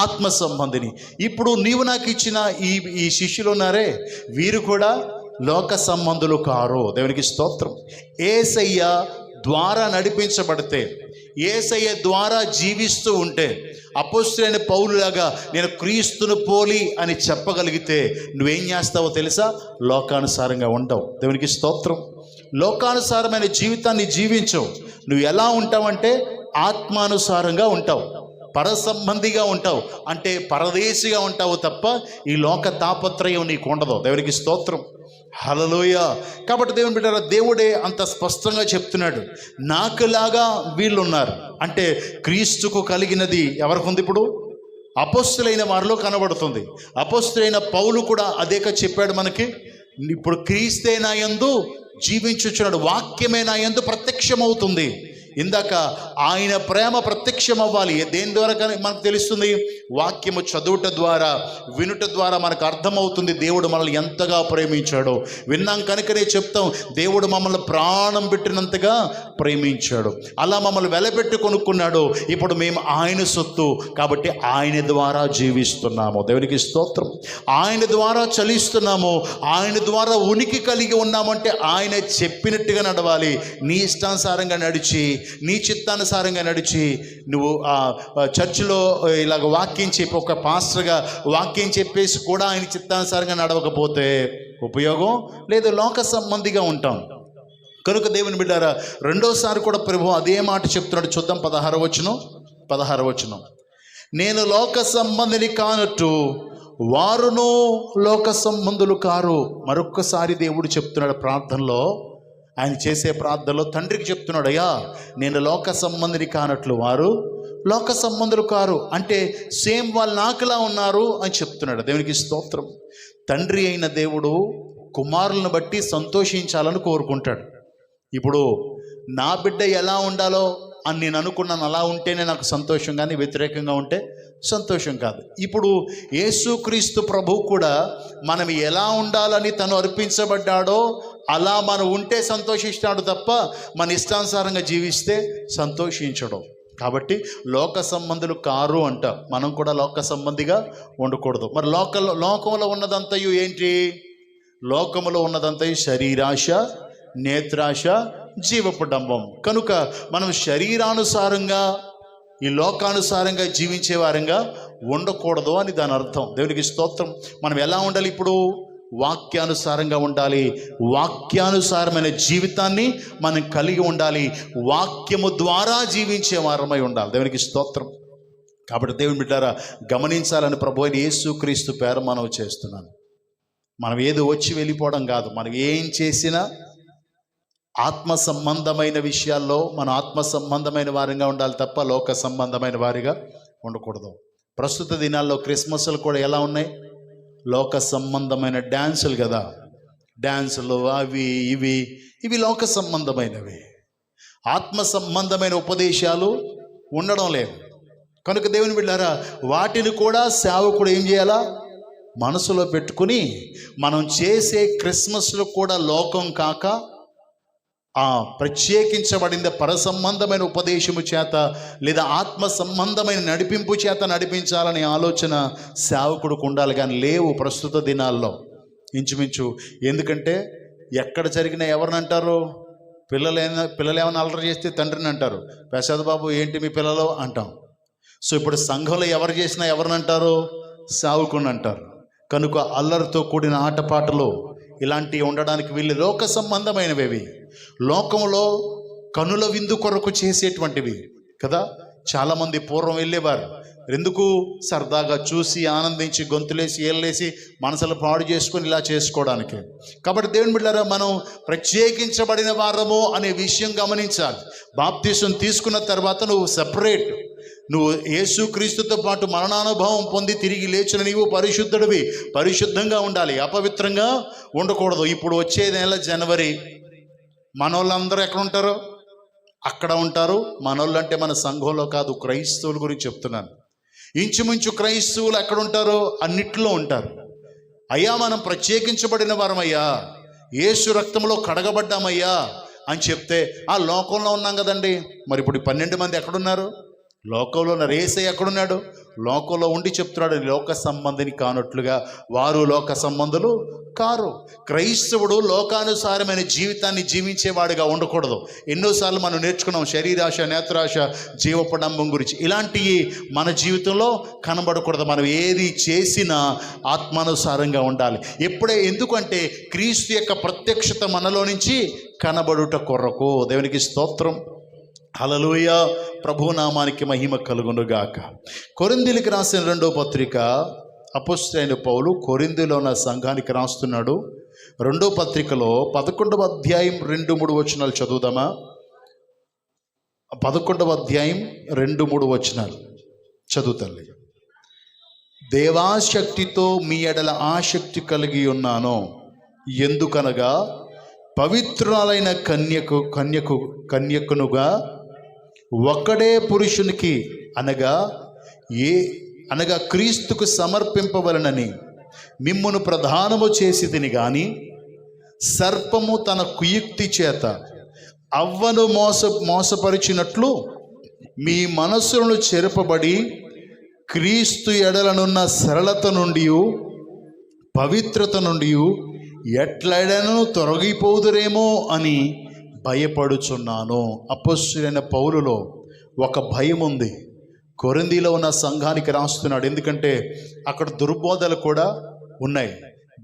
ఆత్మ సంబంధిని. ఇప్పుడు నీవు నాకు ఇచ్చిన ఈ శిష్యులు ఉన్నారే, వీరు కూడా లోక సంబంధులు కారు. దేవునికి స్తోత్రం. యేసయ్య ద్వారా నడిపించబడితే, యేసయ్య ద్వారా జీవిస్తూ ఉంటే, అపోస్తలుడైన పౌలులాగా నేను క్రీస్తును పోలి అని చెప్పగలిగితే నువ్వేం చేస్తావో తెలుసా? లోకానుసారంగా ఉండవు. దేవునికి స్తోత్రం. లోకానుసారమైన జీవితాన్ని జీవించవు. నువ్వు ఎలా ఉంటావంటే ఆత్మానుసారంగా ఉంటావు, పర సంబంధిగా ఉంటావు, అంటే పరదేశిగా ఉంటావు తప్ప ఈ లోక తాపత్రయం నీకు ఉండదు. దేవునికి స్తోత్రం. హల్లెలూయా. కాబట్టి దేవుని బిడ్డలారా, దేవుడే అంత స్పష్టంగా చెప్తున్నాడు, నాకులాగా వీళ్ళు ఉన్నారు. అంటే క్రీస్తుకు కలిగినది ఎవరికి ఉంది? ఇప్పుడు అపోస్తలులైన వారిలో కనబడుతుంది. అపోస్తలులైన పౌలు కూడా అదేక చెప్పాడు మనకి. ఇప్పుడు క్రీస్తే నా యందు జీవించుచున్నాడు. వాక్యమే నా యందు ప్రత్యక్షమవుతుంది. ఇందాక ఆయన ప్రేమ ప్రత్యక్షం అవ్వాలి. దేని ద్వారా కానీ మనకు తెలుస్తుంది? వాక్యము చదువుట ద్వారా, వినుట ద్వారా మనకు అర్థమవుతుంది దేవుడు మనల్ని ఎంతగా ప్రేమించాడో. విన్నాం కనుకనే చెప్తాం, దేవుడు మమ్మల్ని ప్రాణం పెట్టినంతగా ప్రేమించాడు. అలా మమ్మల్ని వెలబెట్టి కొనుక్కున్నాడు. ఇప్పుడు మేము ఆయన సొత్తు కాబట్టి ఆయన ద్వారా జీవిస్తున్నాము. దేవునికి స్తోత్రం. ఆయన ద్వారా చలిస్తున్నాము, ఆయన ద్వారా ఉనికి కలిగి ఉన్నామంటే ఆయన చెప్పినట్టుగా నడవాలి. నీ ఇష్టానుసారంగా నడిచి, నీ చిత్తానుసారంగా నడిచి, నువ్వు చర్చిలో ఇలాగ వాక్యం చెప్పి, ఒక పాస్టర్గా వాక్యం చెప్పేసి కూడా ఆయన చిత్తానుసారంగా నడవకపోతే ఉపయోగం లేదు, లోక సంబంధిగా ఉంటాం. కనుక దేవుని బిడ్డారా, రెండోసారి కూడా ప్రభు అదే మాట చెప్తున్నాడు. చూద్దాం 16వ వచనం. నేను లోక సంబంధిని కానట్టు వారును లోక సంబంధులు కారు. మరొక్కసారి దేవుడు చెప్తున్నాడు ప్రార్థనలో, ఆయన చేసే ప్రార్థనలో తండ్రికి చెప్తున్నాడు, అయ్యా నేను లోక సంబంధిని కానట్లు వారు లోక సంబంధులు కారు. అంటే సేమ్ వాళ్ళు నాకులా ఉన్నారు అని చెప్తున్నాడు. దేవునికి స్తోత్రం. తండ్రి అయిన దేవుడు కుమారులను బట్టి సంతోషించాలని కోరుకుంటాడు. ఇప్పుడు నా బిడ్డ ఎలా ఉండాలో అని నేను అనుకున్నాను, అలా ఉంటేనే నాకు సంతోషం, కానీ వ్యతిరేకంగా ఉంటే సంతోషం కాదు. ఇప్పుడు యేసుక్రీస్తు ప్రభు కూడా మనం ఎలా ఉండాలని తను అర్పించబడ్డాడో అలా మనం ఉంటే సంతోషిస్తాడు తప్ప మన ఇష్టానుసారంగా జీవిస్తే సంతోషించడం. కాబట్టి లోక సంబంధులు కారు అంట. మనం కూడా లోక సంబంధిగా ఉండకూడదు. మరి లోకంలో ఉన్నదంతయు ఏంటి? లోకములో ఉన్నదంతయు శరీరాశ, నేత్రాశ, జీవపు డంబం. కనుక మనం శరీరానుసారంగా, ఈ లోకానుసారంగా జీవించే వారంగా ఉండకూడదు అని దాని అర్థం. దేవునికి స్తోత్రం. మనం ఎలా ఉండాలి? ఇప్పుడు వాక్యానుసారంగా ఉండాలి. వాక్యానుసారమైన జీవితాన్ని మనం కలిగి ఉండాలి. వాక్యము ద్వారా జీవించే వారమై ఉండాలి. దేవునికి స్తోత్రం. కాబట్టి దేవుని బిడ్డారా, గమనించాలని ప్రభు అయిన యేసుక్రీస్తు పేర మనం చేస్తున్నాను. మనం ఏదో వచ్చి వెళ్ళిపోవడం కాదు. మనం ఏం చేసినా ఆత్మ సంబంధమైన విషయాల్లో మనం ఆత్మ సంబంధమైన వారిగా ఉండాలి తప్ప లోక సంబంధమైన వారిగా ఉండకూడదు. ప్రస్తుత దినాల్లో క్రిస్మస్లు కూడా ఎలా ఉన్నాయి? లోక సంబంధమైన డ్యాన్సులు కదా. డ్యాన్సులు అవి ఇవి లోక సంబంధమైనవి. ఆత్మ సంబంధమైన ఉపదేశాలు ఉండడం లేదు. కనుక దేవుని బిడ్డారా, వాటిని కూడా సేవకుడు ఏం చేయాలా? మనసులో పెట్టుకుని మనం చేసే క్రిస్మస్లు కూడా లోకం కాక ప్రత్యేకించబడింది పరసంబంధమైన ఉపదేశము చేత లేదా ఆత్మ సంబంధమైన నడిపింపు చేత నడిపించాలనే ఆలోచన సేవకుడికి ఉండాలి. కానీ లేవు ప్రస్తుత దినాల్లో ఇంచుమించు. ఎందుకంటే ఎక్కడ జరిగినా ఎవరిని అంటారు? పిల్లలు ఏమైనా అల్లరి చేస్తే తండ్రిని అంటారు. ప్రసాద్ బాబు ఏంటి మీ పిల్లలు అంటాం. సో ఇప్పుడు సంఘంలో ఎవరు చేసినా ఎవరిని అంటారు? సేవకుడిని అంటారు. కనుక అల్లరితో కూడిన ఆటపాటలు ఇలాంటివి ఉండడానికి వీళ్ళు లోక సంబంధమైనవి. లోకంలో కనుల విందు కొరకు చేసేటువంటివి కదా. చాలామంది పూర్వం వెళ్ళేవారు. ఎందుకు? సరదాగా చూసి ఆనందించి గొంతులేసి ఏళ్ళేసి మనసులు పాడు చేసుకొని ఇలా చేసుకోవడానికి. కాబట్టి దేవుని బిడ్డలారా, మనం ప్రత్యేకించబడిన వారము అనే విషయం గమనించాలి. బాప్తీసం తీసుకున్న తర్వాత నువ్వు సెపరేట్, నువ్వు యేసుక్రీస్తుతో పాటు మరణానుభవం పొంది తిరిగి లేచిన నీవు పరిశుద్ధుడివి. పరిశుద్ధంగా ఉండాలి, అపవిత్రంగా ఉండకూడదు. ఇప్పుడు వచ్చే నెల జనవరి, మనోళ్ళందరూ ఎక్కడ ఉంటారు? అక్కడ ఉంటారు. మనోళ్ళు అంటే మన సంఘంలో కాదు, క్రైస్తవుల గురించి చెప్తున్నాను. ఇంచుమించు క్రైస్తవులు ఎక్కడ ఉంటారో అన్నిట్లో ఉంటారు. అయ్యా మనం ప్రత్యేకించబడిన వారమయ్యా, యేసు రక్తంలో కడగబడ్డామయ్యా అని చెప్తే ఆ లోకంలో ఉన్నాం కదండి. మరి ఇప్పుడు 12 మంది ఎక్కడున్నారు? లోకంలో ఉన్న యేసయ్య ఎక్కడున్నాడు? లోకంలో ఉండి చెప్తున్నాడు, లోక సంబంధిని కానట్లుగా వారు లోక సంబంధులు కారు. క్రైస్తవుడు లోకానుసారమైన జీవితాన్ని జీవించేవాడుగా ఉండకూడదు. ఎన్నోసార్లు మనం నేర్చుకున్నాం శరీరాశ, నేత్రాశ, జీవపడంబం గురించి. ఇలాంటివి మన జీవితంలో కనబడకూడదు. మనం ఏది చేసినా ఆత్మానుసారంగా ఉండాలి. ఎందుకంటే క్రీస్తు యొక్క ప్రత్యక్షత మనలో నుంచి కనబడుట కొరకు. దేవునికి స్తోత్రం. హల్లెలూయా. ప్రభునామానికి మహిమ కలుగునుగాక. కొరింథీయులకు రాసిన 2వ పత్రిక అపోస్తలుడైన పౌలు కొరింథీలో ఉన్న సంఘానికి రాస్తున్నాడు. 2వ పత్రికలో 11వ అధ్యాయం 2-3 వచనాలు చదువుదామా? 11వ అధ్యాయం 2-3 వచనాలు చదువుతల్లి. దేవాశక్తితో మీ ఎడల ఆసక్తి కలిగి ఉన్నాను, ఎందుకనగా పవిత్రురాలైన కన్యకునుగా ఒక్కడే పురుషునికి అనగా క్రీస్తుకు సమర్పింపవలనని మిమ్మును ప్రధానము చేసి తిని గాని సర్పము తన కుయుక్తి చేత అవ్వను మోసపరిచినట్లు మీ మనస్సులను చెరపబడి క్రీస్తు ఎడలనున్న సరళత నుండి పవిత్రత నుండి ఎట్లడను తొలగిపోదురేమో అని భయపడుచున్నాను. అపొస్తలుడైన పౌలులో ఒక భయం ఉంది. కొరింథీలో ఉన్న సంఘానికి రాస్తున్నాడు. ఎందుకంటే అక్కడ దుర్బోధలు కూడా ఉన్నాయి.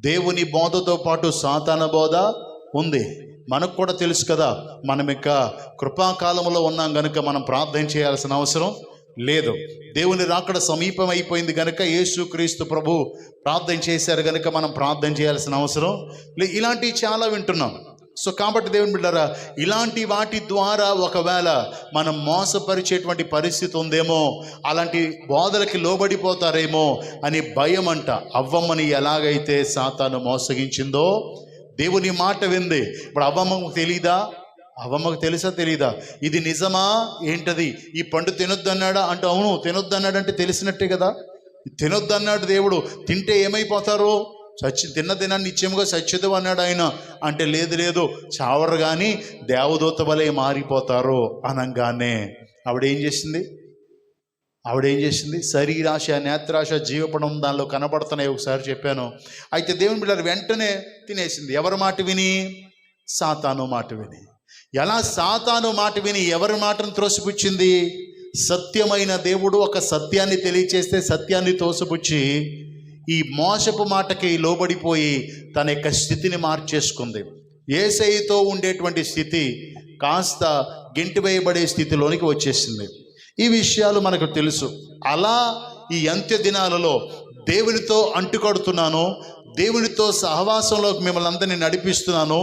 దేవుని బోధతో పాటు సాతాన బోధ ఉంది. మనకు కూడా తెలుసు కదా, మనం ఇక కృపాకాలంలో ఉన్నాం కనుక మనం ప్రార్థన చేయాల్సిన అవసరం లేదు. దేవుని రాకడ సమీపం అయిపోయింది కనుక యేసుక్రీస్తు ప్రభు ప్రార్థన చేశారు కనుక మనం ప్రార్థన చేయాల్సిన అవసరం లేదు. ఇలాంటివి చాలా వింటున్నాం. సో కాబట్టి దేవుని బిడ్డలారా, ఇలాంటి వాటి ద్వారా ఒకవేళ మనం మోసపరిచేటువంటి పరిస్థితి ఉందేమో, అలాంటి బోధలకి లోబడిపోతారేమో అని భయం అంట. అవ్వమ్మని ఎలాగైతే సాతాను మోసగించిందో దేవుని మాట వింది. ఇప్పుడు అవ్వమ్మకు తెలీదా? అవ్వమ్మకు తెలుసా తెలీదా? ఇది నిజమా ఏంటది? ఈ పండు తినొద్దు అన్నాడా అంటే అవును తినొద్దు అన్నాడంటే తెలిసినట్టే కదా. తినొద్దు అన్నాడు దేవుడు, తింటే ఏమైపోతారు? తిన్న దినాన్ని నిత్యముగా సత్యదు అన్నాడు ఆయన. అంటే లేదు చావరు కానీ దేవదూత వలె మారిపోతారు అనగానే ఆవిడేం చేసింది? శరీరాశ, నేత్రాశ, జీవపడం దానిలో కనబడుతున్నాయి. ఒకసారి చెప్పాను. అయితే దేవుని బిడ్డలు వెంటనే తినేసింది. ఎవరి మాట విని? సాతాను మాట విని. ఎలా సాతాను మాట విని ఎవరి మాటను త్రోసిపుచ్చింది? సత్యమైన దేవుడు ఒక సత్యాన్ని తెలియచేస్తే సత్యాన్ని తోసిపుచ్చి ఈ మోసపు మాటకి లోబడిపోయి తన యొక్క స్థితిని మార్చేసుకుంది. యేసయ్యతో ఉండేటువంటి స్థితి కాస్త గెంటివేయబడే స్థితిలోనికి వచ్చేసింది. ఈ విషయాలు మనకు తెలుసు. అలా ఈ అంత్య దినాలలో దేవునితో అంటుకడుతున్నాను, దేవునితో సహవాసంలోకి మిమ్మల్ని అందరినీ నడిపిస్తున్నాను.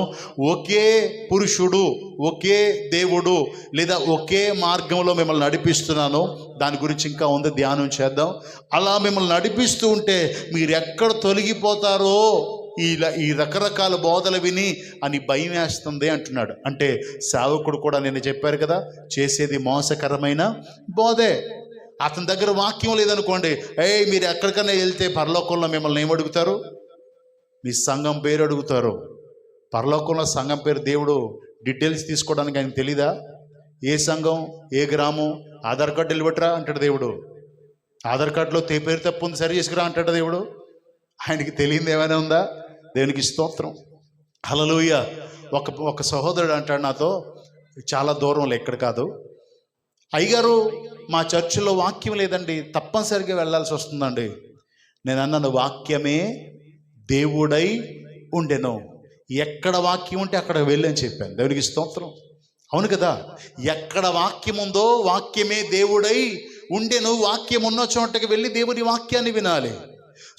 ఒకే పురుషుడు, ఒకే దేవుడు, లేదా ఒకే మార్గంలో మిమ్మల్ని నడిపిస్తున్నాను. దాని గురించి ఇంకా ఉంది, ధ్యానం చేద్దాం. అలా మిమ్మల్ని నడిపిస్తూ ఉంటే మీరు ఎక్కడ తొలగిపోతారో ఈ రకరకాల బోధలు విని అని భయం వేస్తుంది అంటున్నాడు. అంటే సేవకుడు కూడా నేను చెప్పారు కదా, చేసేది మోసకరమైన బోధే. అతని దగ్గర వాక్యం లేదనుకోండి, మీరు ఎక్కడికైనా వెళ్తే పరలోకంలో మిమ్మల్ని ఏమడుగుతారు? మీ సంఘం పేరు అడుగుతారు. పరలోకంలో సంఘం పేరు దేవుడు డీటెయిల్స్ తీసుకోవడానికి ఆయనకు తెలీదా? ఏ సంఘం, ఏ గ్రామం, ఆధార్ కార్డు వెళ్ళిపెట్టరా అంటాడు దేవుడు. ఆధార్ కార్డులో పేరు తప్పు ఉంది, సరి చేసుకురా అంటాడు దేవుడు. ఆయనకి తెలియదు ఏమైనా ఉందా? దేవునికి స్తోత్రం, హల్లెలూయా. ఒక సహోదరుడు అంటాడు నాతో, చాలా దూరంలో, ఎక్కడ కాదు, అయ్యగారు మా చర్చిలో వాక్యం లేదండి, తప్పనిసరిగా వెళ్ళాల్సి వస్తుందండి. నేను అన్నాను, వాక్యమే దేవుడై ఉండెను. ఎక్కడ వాక్యం ఉంటే అక్కడ వెళ్ళని చెప్పాను. దేవునికి స్తోత్రం, అవును కదా. ఎక్కడ వాక్యం ఉందో వాక్యమే దేవుడై ఉండెను. వాక్యం ఉన్న చోటకి వెళ్ళి దేవుని వాక్యాన్ని వినాలి.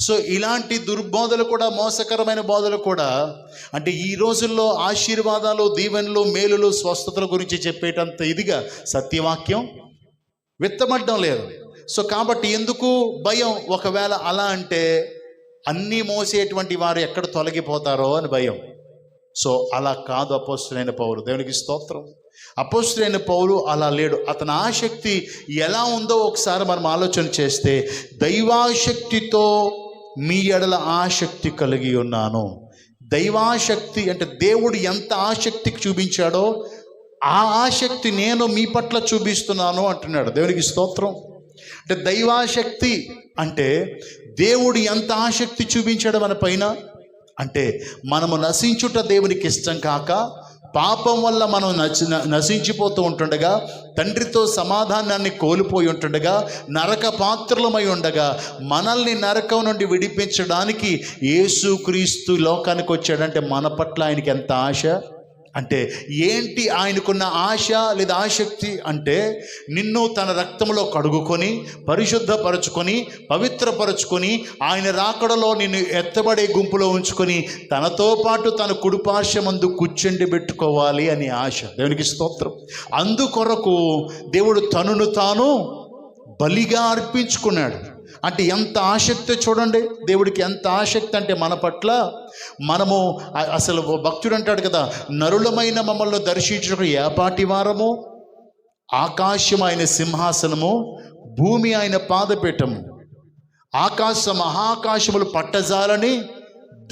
సో ఇలాంటి దుర్బోధలు కూడా, మోసకరమైన బోధలు కూడా, అంటే ఈ రోజుల్లో ఆశీర్వాదాలు, దీవెనలు, మేలులు, స్వస్థతల గురించి చెప్పేటంత ఇదిగా సత్యవాక్యం విత్తమడ్డం లేదు. సో కాబట్టి ఎందుకు భయం? ఒకవేళ అలా అంటే అన్నీ మోసేటువంటి వారు ఎక్కడ తొలగిపోతారో అని భయం. సో అలా కాదు అపోస్తలుడైన పౌలు. దేవునికి స్తోత్రం. అపోస్తలుడైన పౌలు అలా లేడు. అతని ఆసక్తి ఎలా ఉందో ఒకసారి మనం ఆలోచన చేస్తే, దైవాశక్తితో మీ ఎడల ఆసక్తి కలిగి ఉన్నాను. దైవాశక్తి అంటే దేవుడు ఎంత ఆసక్తికి చూపించాడో ఆ ఆసక్తి నేను మీ పట్ల చూపిస్తున్నాను అంటున్నాడు. దేవునికి స్తోత్రం. అంటే దైవాశక్తి అంటే దేవుడు ఎంత ఆసక్తి చూపించాడు మన పైన అంటే, మనము నశించుట దేవునికి ఇష్టం కాక, పాపం వల్ల మనం నశించిపోతూ ఉంటుండగా, తండ్రితో సమాధానాన్ని కోల్పోయి ఉంటుండగా, నరక పాత్రలమై ఉండగా, మనల్ని నరకం నుండి విడిపించడానికి యేసుక్రీస్తు లోకానికి వచ్చాడంటే మన పట్ల ఆయనకి ఎంత ఆశ. అంటే ఏంటి ఆయనకున్న ఆశ లేదా ఆసక్తి అంటే, నిన్ను తన రక్తంలో కడుగుకొని, పరిశుద్ధపరచుకొని, పవిత్రపరచుకొని, ఆయన రాకడలో నిన్ను ఎత్తబడే గుంపులో ఉంచుకొని తనతో పాటు తన కుడిపార్శ్వమందు కూర్చుండి పెట్టుకోవాలి అని ఆశ. దేవునికి స్తోత్రం. అందుకొరకు దేవుడు తనను తాను బలిగా అర్పించుకున్నాడు. అంటే ఎంత ఆసక్తి చూడండి, దేవుడికి ఎంత ఆసక్తి అంటే మన పట్ల. మనము అసలు భక్తుడు అంటాడు కదా, నరులమైన మమ్మల్ని దర్శించుటకు ఏపాటి వారము, ఆకాశం ఆయన సింహాసనము, భూమి ఆయన పాదపీఠము, ఆకాశ మహాకాశములు పట్టజాలని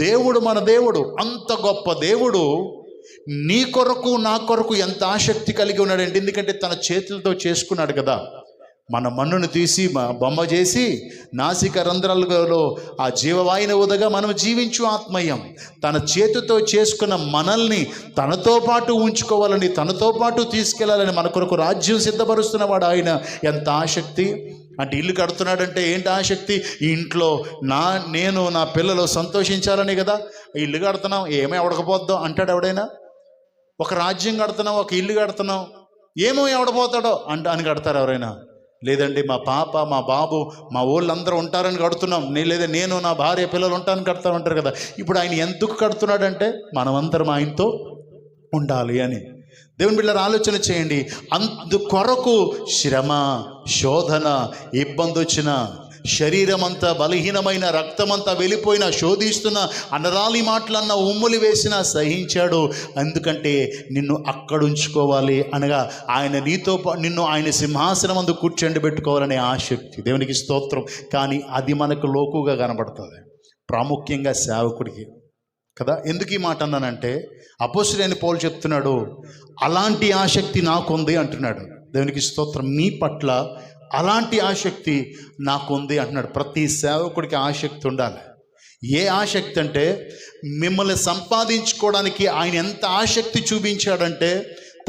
దేవుడు మన దేవుడు. అంత గొప్ప దేవుడు నీ కొరకు నా కొరకు ఎంత ఆసక్తి కలిగి ఉన్నాడంటే, ఎందుకంటే తన చేతులతో చేసుకున్నాడు కదా. మన మన్నును తీసి బొమ్మ చేసి నాసిక రంధ్రాలలో ఆ జీవవాయుని ఉదగా మనం జీవించు ఆత్మయం. తన చేతితో చేసుకున్న మనల్ని తనతో పాటు ఉంచుకోవాలని, తనతో పాటు తీసుకెళ్లాలని, మన కొరకు రాజ్యం సిద్ధపరుస్తున్నవాడు ఆయన. ఎంత ఆసక్తి అంటే, ఇల్లు కడుతున్నాడంటే ఏంటి ఆసక్తి? ఈ ఇంట్లో నేను నా పిల్లలు సంతోషించాలని కదా ఇల్లు కడుతున్నాం. ఏమో ఎవడకపోద్దో అంటాడు ఎవడైనా? ఒక రాజ్యం కడుతున్నాం, ఒక ఇల్లు కడుతున్నాం, ఏమో ఎవడపోతాడో అని కడతారు ఎవరైనా? లేదండి, మా పాప మా బాబు మా ఊళ్ళందరూ ఉంటారని కడుతున్నాం, లేదా నేను నా భార్య పిల్లలు ఉంటారని కడతామంటారు కదా. ఇప్పుడు ఆయన ఎందుకు కడుతున్నాడంటే మనమందరం ఆయనతో ఉండాలి అని. దేవుని బిడ్డలారా, ఆలోచన చేయండి. అందుకొరకు శ్రమ, శోధన, ఇబ్బంది వచ్చిన, శరీరం అంతా బలహీనమైన, రక్తమంతా వెళ్ళిపోయిన, శోధిస్తున్న, అనరాలి మాటలన్న, ఉమ్ములు వేసినా సహించాడు. ఎందుకంటే నిన్ను అక్కడుంచుకోవాలి అనగా ఆయన నిన్ను ఆయన సింహాసనం అందు కూర్చొని పెట్టుకోవాలనే ఆసక్తి. దేవునికి స్తోత్రం. కానీ అది మనకు లోకుగా కనబడుతుంది, ప్రాముఖ్యంగా సేవకుడికి కదా. ఎందుకు ఈ మాట అన్నానంటే, అపోస్తలుడైన పౌలు చెప్తున్నాడు, అలాంటి ఆసక్తి నాకుంది అంటున్నాడు. దేవునికి స్తోత్రం. మీ పట్ల అలాంటి ఆసక్తి నాకుంది అంటున్నాడు. ప్రతి సేవకుడికి ఆసక్తి ఉండాలి. ఏ ఆసక్తి అంటే, మిమ్మల్ని సంపాదించుకోవడానికి ఆయన ఎంత ఆసక్తి చూపించాడంటే,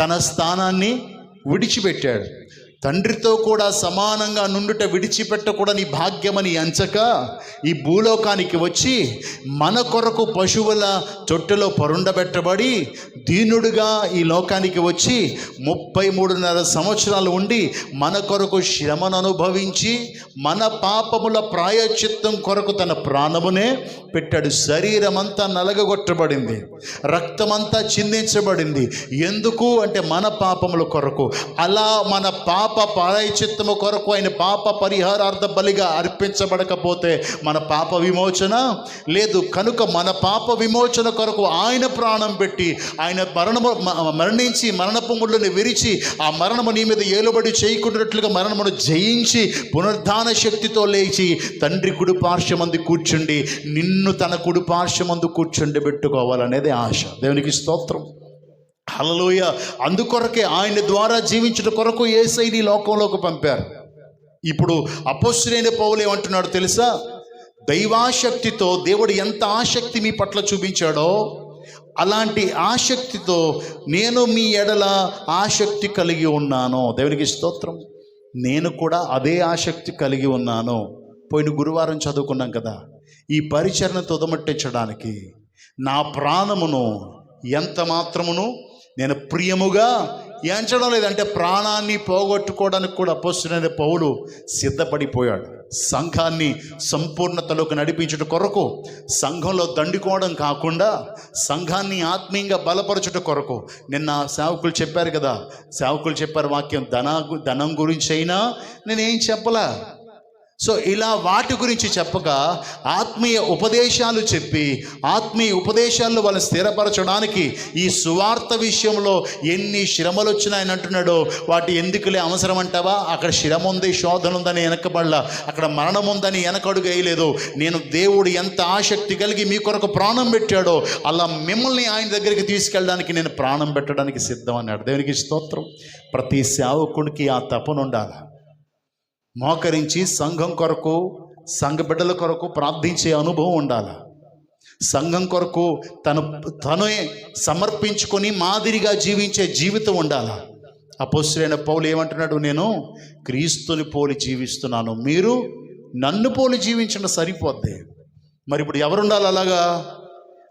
తన స్థానాన్ని విడిచిపెట్టాడు. తండ్రితో కూడా సమానంగా నుండుట విడిచిపెట్టకూడని భాగ్యమని ఎంచక ఈ భూలోకానికి వచ్చి మన కొరకు పశువుల తొట్టెలో పరుండబెట్టబడి దీనుడుగా ఈ లోకానికి వచ్చి 33.5 సంవత్సరాలు ఉండి మన కొరకు శ్రమను అనుభవించి మన పాపముల ప్రాయశ్చిత్తం కొరకు తన ప్రాణమునే పెట్టాడు. శరీరమంతా నలగగొట్టబడింది, రక్తమంతా చిందించబడింది. ఎందుకు అంటే మన పాపముల కొరకు. అలా మన పాప ప్రాయశ్చిత్తము కొరకు ఆయన పాప పరిహారార్థ బలిగా అర్పించబడకపోతే మన పాప విమోచన లేదు. కనుక మన పాప విమోచన కొరకు ఆయన ప్రాణం పెట్టి, ఆయన మరణించి మరణపు ముళ్ళని విరిచి ఆ మరణము నీ మీద ఏలుబడి చేయకుండాట్లుగా మరణమును జయించి పునరుద్ధాన శక్తితో లేచి తండ్రి కుడి పార్శ్వమందు కూర్చుండి నిన్ను తన కుడి పార్శ్వమందు కూర్చుండి పెట్టుకోవాలనేది ఆశ. దేవునికి స్తోత్రం. హల్లెలూయా. అందుకొరకే ఆయన ద్వారా జీవించుట కొరకు యేసయ్యని లోకంలోకి పంపారు. ఇప్పుడు అపోస్తలుడైన పౌలు ఏమంటున్నాడు తెలుసా? దైవాశక్తితో దేవుడు ఎంత ఆసక్తి మీ పట్ల చూపించాడో అలాంటి ఆసక్తితో నేను మీ ఎడల ఆసక్తి కలిగి ఉన్నాను. దేవునికి స్తోత్రం. నేను కూడా అదే ఆసక్తి కలిగి ఉన్నాను. పోయిన గురువారం చదువుకున్నాం కదా, ఈ పరిచరణ తుదమట్టించడానికి నా ప్రాణమును ఎంత మాత్రమును నేను ప్రియముగా ఎంచడం లేదంటే ప్రాణాన్ని పోగొట్టుకోవడానికి కూడా అపోస్తలుడైన పౌలు సిద్ధపడిపోయాడు. సంఘాన్ని సంపూర్ణతలోకి నడిపించుట కొరకు, సంఘంలో దండుకోవడం కాకుండా సంఘాన్ని ఆత్మీయంగా బలపరచుట కొరకు. నిన్న సేవకులు చెప్పారు కదా, సేవకులు చెప్పారు వాక్యం, ధనం గురించి అయినా నేనేం చెప్పలా. సో ఇలా వాటి గురించి చెప్పక ఆత్మీయ ఉపదేశాలు చెప్పి, ఆత్మీయ ఉపదేశాల్లో వాళ్ళని స్థిరపరచడానికి ఈ సువార్త విషయంలో ఎన్ని శ్రమలు వచ్చినా ఆయన అంటున్నాడో, వాటి ఎందుకులే అవసరం అంటావా? అక్కడ శ్రమ ఉంది, శోధన ఉందని వెనకబడలా, అక్కడ మరణం ఉందని వెనకడుగు వేయలేదు. నేను దేవుడు ఎంత ఆసక్తి కలిగి మీ కొరకు ప్రాణం పెట్టాడో అలా మిమ్మల్ని ఆయన దగ్గరికి తీసుకెళ్ళడానికి నేను ప్రాణం పెట్టడానికి సిద్ధం అన్నాడు. దేవునికి స్తోత్రం. ప్రతి సేవకుడికి ఆ తపన ఉండాలి. మోకరించి సంఘం కొరకు, సంఘ బిడ్డల కొరకు ప్రార్థించే అనుభవం ఉండాలి. సంఘం కొరకు తనే సమర్పించుకొని మాదిరిగా జీవించే జీవితం ఉండాలి. అపోస్తలుడైన పౌలు ఏమంటున్నాడు? నేను క్రీస్తుని పోలి జీవిస్తున్నాను, మీరు నన్ను పోలి జీవించడం సరిపోద్ది. మరి ఇప్పుడు ఎవరుండాలి అలాగా?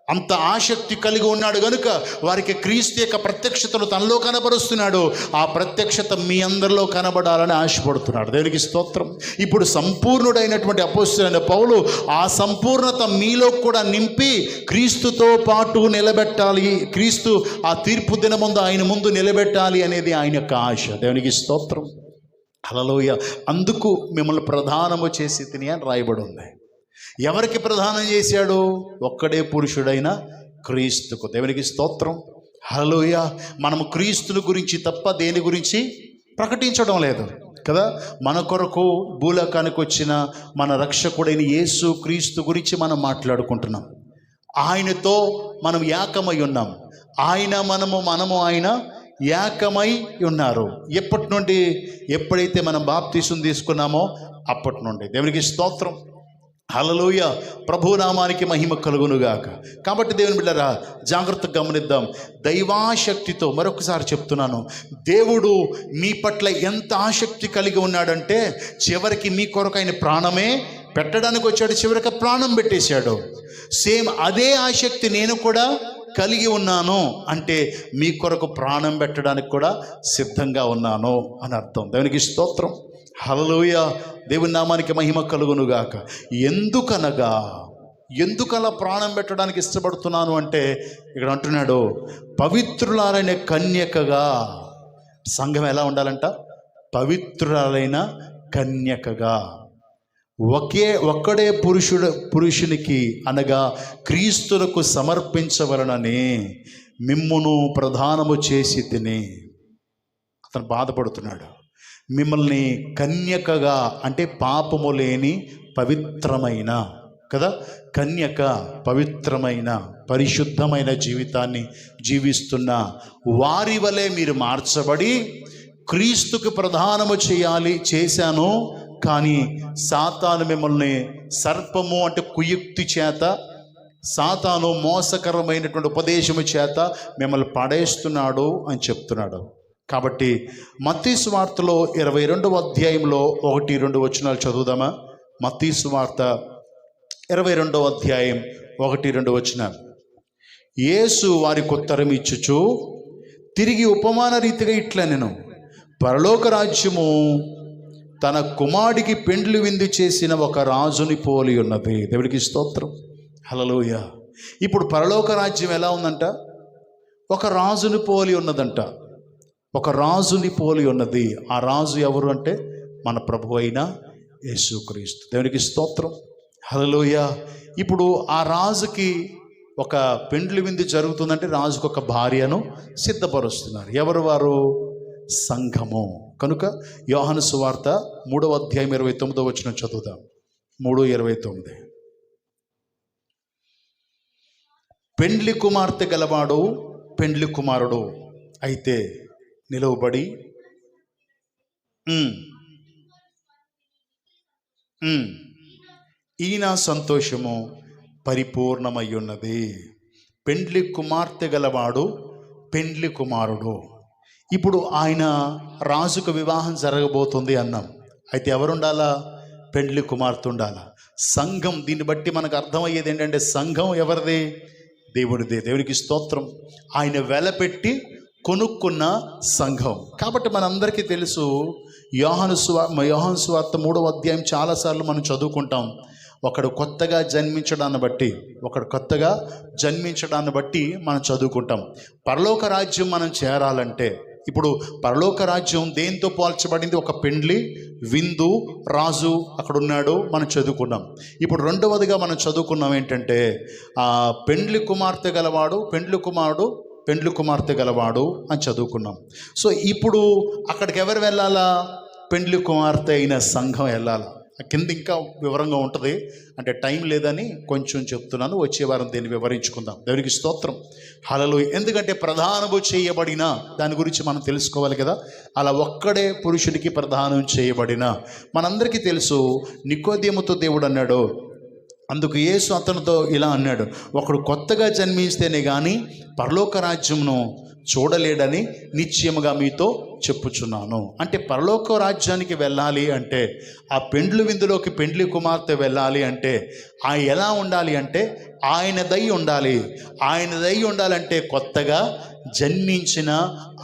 అంత ఆసక్తి కలిగి ఉన్నాడు కనుక వారికి క్రీస్తు యొక్క ప్రత్యక్షతను తనలో కనబరుస్తున్నాడు. ఆ ప్రత్యక్షత మీ అందరిలో కనబడాలని ఆశపడుతున్నాడు. దేవునికి స్తోత్రం. ఇప్పుడు సంపూర్ణుడైనటువంటి అపోస్తలుడైన పౌలు ఆ సంపూర్ణత మీలో కూడా నింపి క్రీస్తుతో పాటు నిలబెట్టాలి, క్రీస్తు ఆ తీర్పు దినముందు ఆయన ముందు నిలబెట్టాలి అనేది ఆయన యొక్క ఆశ. దేవునికి స్తోత్రం. హల్లెలూయా. అందుకు మిమ్మల్ని ప్రధానము చేసి తిని అని రాయబడి ఉంది. ఎవరికి ప్రధానం చేశాడు? ఒక్కడే పురుషుడైన క్రీస్తుకు. దేవునికి స్తోత్రం. హల్లెలూయా. మనము క్రీస్తుని గురించి తప్ప దేని గురించి ప్రకటించడం లేదు కదా. మన కొరకు భూలోకానికి వచ్చిన మన రక్షకుడైన యేసు క్రీస్తు గురించి మనం మాట్లాడుకుంటున్నాం. ఆయనతో మనం ఏకమై ఉన్నాం. ఆయన మనము ఆయన ఏకమై ఉన్నారు. ఎప్పటి నుండి? ఎప్పుడైతే మనం బాప్తీసం తీసుకున్నామో అప్పటి నుండి. దేవునికి స్తోత్రం. హల్లెలూయా. ప్రభునామానికి మహిమ కలుగునుగాక. కాబట్టి దేవుని బిడ్డలారా, జాగ్రత్తగా గమనిద్దాం. దైవాశక్తితో మరొకసారి చెప్తున్నాను, దేవుడు మీ పట్ల ఎంత ఆసక్తి కలిగి ఉన్నాడంటే చివరికి మీ కొరకు ఆయన ప్రాణమే పెట్టడానికి వచ్చాడు. చివరికి ప్రాణం పెట్టేశాడు. సేమ్ అదే ఆసక్తి నేను కూడా కలిగి ఉన్నాను అంటే మీ కొరకు ప్రాణం పెట్టడానికి కూడా సిద్ధంగా ఉన్నాను అని అర్థం. దేవునికి స్తోత్రం. హల్లెలూయా. దేవుని నామానికి మహిమ కలుగునుగాక. ఎందుకలా ప్రాణం పెట్టడానికి ఇష్టపడుతున్నాను అంటే ఇక్కడ అంటున్నాడు, పవిత్రురాలైన కన్యకగా. సంఘం ఎలా ఉండాలంట? పవిత్రురాలైన కన్యకగా. ఒక్కడే పురుషునికి అనగా క్రీస్తులకు సమర్పించవలనని మిమ్మును ప్రధానము చేసి తిని. అతను బాధపడుతున్నాడు. మిమ్మల్ని కన్యకగా అంటే పాపము లేని పవిత్రమైన కదా, కన్యక పవిత్రమైన పరిశుద్ధమైన జీవితాన్ని జీవిస్తున్న వారి వలె మీరు మార్చబడి క్రీస్తుకు ప్రధానము చేశాను. కానీ సాతాను మిమ్మల్ని సర్పము అంటే కుయుక్తి చేత, సాతాను మోసకరమైనటువంటి ఉపదేశము చేత మిమ్మల్ని పడేస్తున్నాడు అని చెప్తున్నాడు. కాబట్టి మత్తయి సువార్తలో 22వ అధ్యాయంలో 1-2 వచనాలు చదువుదామా? మత్తయి సువార్త 22వ అధ్యాయం 1-2 వచనాలు. యేసు వారికి ఉత్తరం ఇచ్చుచు తిరిగి ఉపమాన రీతిగా ఇట్లా నేను, పరలోక రాజ్యము తన కుమారుడికి పెండ్లి విందు చేసిన ఒక రాజుని పోలి ఉన్నది. దేవుడికి స్తోత్రం. హల్లెలూయా. ఇప్పుడు పరలోక రాజ్యం ఎలా ఉందంట? ఒక రాజుని పోలి ఉన్నదంట. ఒక రాజుని పోలి ఉన్నది. ఆ రాజు ఎవరు అంటే మన ప్రభు అయిన యేసుక్రీస్తు. దేవునికి స్తోత్రం. హల్లెలూయా. ఇప్పుడు ఆ రాజుకి ఒక పెండ్లి విందు జరుగుతుందంటే రాజుకు ఒక భార్యను సిద్ధపరుస్తున్నారు. ఎవరు వారు? సంఘము. కనుక యోహాను సువార్త 3వ అధ్యాయం 29వ వచనం చదువుదాం. 3:29. పెండ్లి కుమార్తె గలవాడు పెండ్లి కుమారుడు అయితే నిలువబడి ఈయన సంతోషము పరిపూర్ణమై ఉన్నది. పెండ్లి కుమార్తె గలవాడు పెండ్లి కుమారుడు. ఇప్పుడు ఆయన రాజుకు వివాహం జరగబోతుంది అన్నాం. అయితే ఎవరు ఉండాలా? పెండ్లి కుమార్తె ఉండాలా. సంఘం. దీన్ని బట్టి మనకు అర్థమయ్యేది ఏంటంటే సంఘం ఎవరిది? దేవుడిదే. దేవునికి స్తోత్రం. ఆయన వెలపెట్టి కొనుక్కున్న సంఘం. కాబట్టి మనందరికీ తెలుసు, యోహాను సువార్త 3వ అధ్యాయం చాలాసార్లు మనం చదువుకుంటాం. ఒకడు కొత్తగా జన్మించడాన్ని బట్టి మనం చదువుకుంటాం. పరలోక రాజ్యం మనం చేరాలంటే, ఇప్పుడు పరలోక రాజ్యం దేంతో పోల్చబడింది? ఒక పెండ్లి విందు, రాజు అక్కడ ఉన్నాడు, మనం చదువుకున్నాం. ఇప్పుడు రెండవదిగా మనం చదువుకున్నాం ఏంటంటే పెండ్లి కుమార్తె గలవాడు పెండ్లి కుమారుడు పెండ్లి కుమార్తె గలవాడు అని చదువుకున్నాం. సో ఇప్పుడు అక్కడికి ఎవరు వెళ్ళాలా? పెండ్లి కుమార్తె అయిన సంఘం వెళ్ళాలా. కింద ఇంకా వివరంగా ఉంటుంది, అంటే టైం లేదని కొంచెం చెప్తున్నాను. వచ్చే వారం దీన్ని వివరించుకుందాం. దేవునికి స్తోత్రం. హల్లెలూయా. ఎందుకంటే ప్రధానము చేయబడిన దాని గురించి మనం తెలుసుకోవాలి కదా. అలా ఒక్కడే పురుషుడికి ప్రధానం చేయబడిన మనందరికీ తెలుసు. నికోదేముతో దేవుడు అన్నాడు, అందుకు యేసు అతనితో ఇలా అన్నాడు, ఒకడు కొత్తగా జన్మిస్తేనే కానీ పరలోక రాజ్యమును చూడలేడని నిశ్చయముగా మీతో చెప్పుచున్నాను. అంటే పరలోక రాజ్యానికి వెళ్ళాలి అంటే, ఆ పెండ్లి విందులోకి పెండ్లి కుమార్తె వెళ్ళాలి అంటే ఎలా ఉండాలి అంటే ఆయనదై ఉండాలి. ఆయనదై ఉండాలంటే కొత్తగా జన్మించిన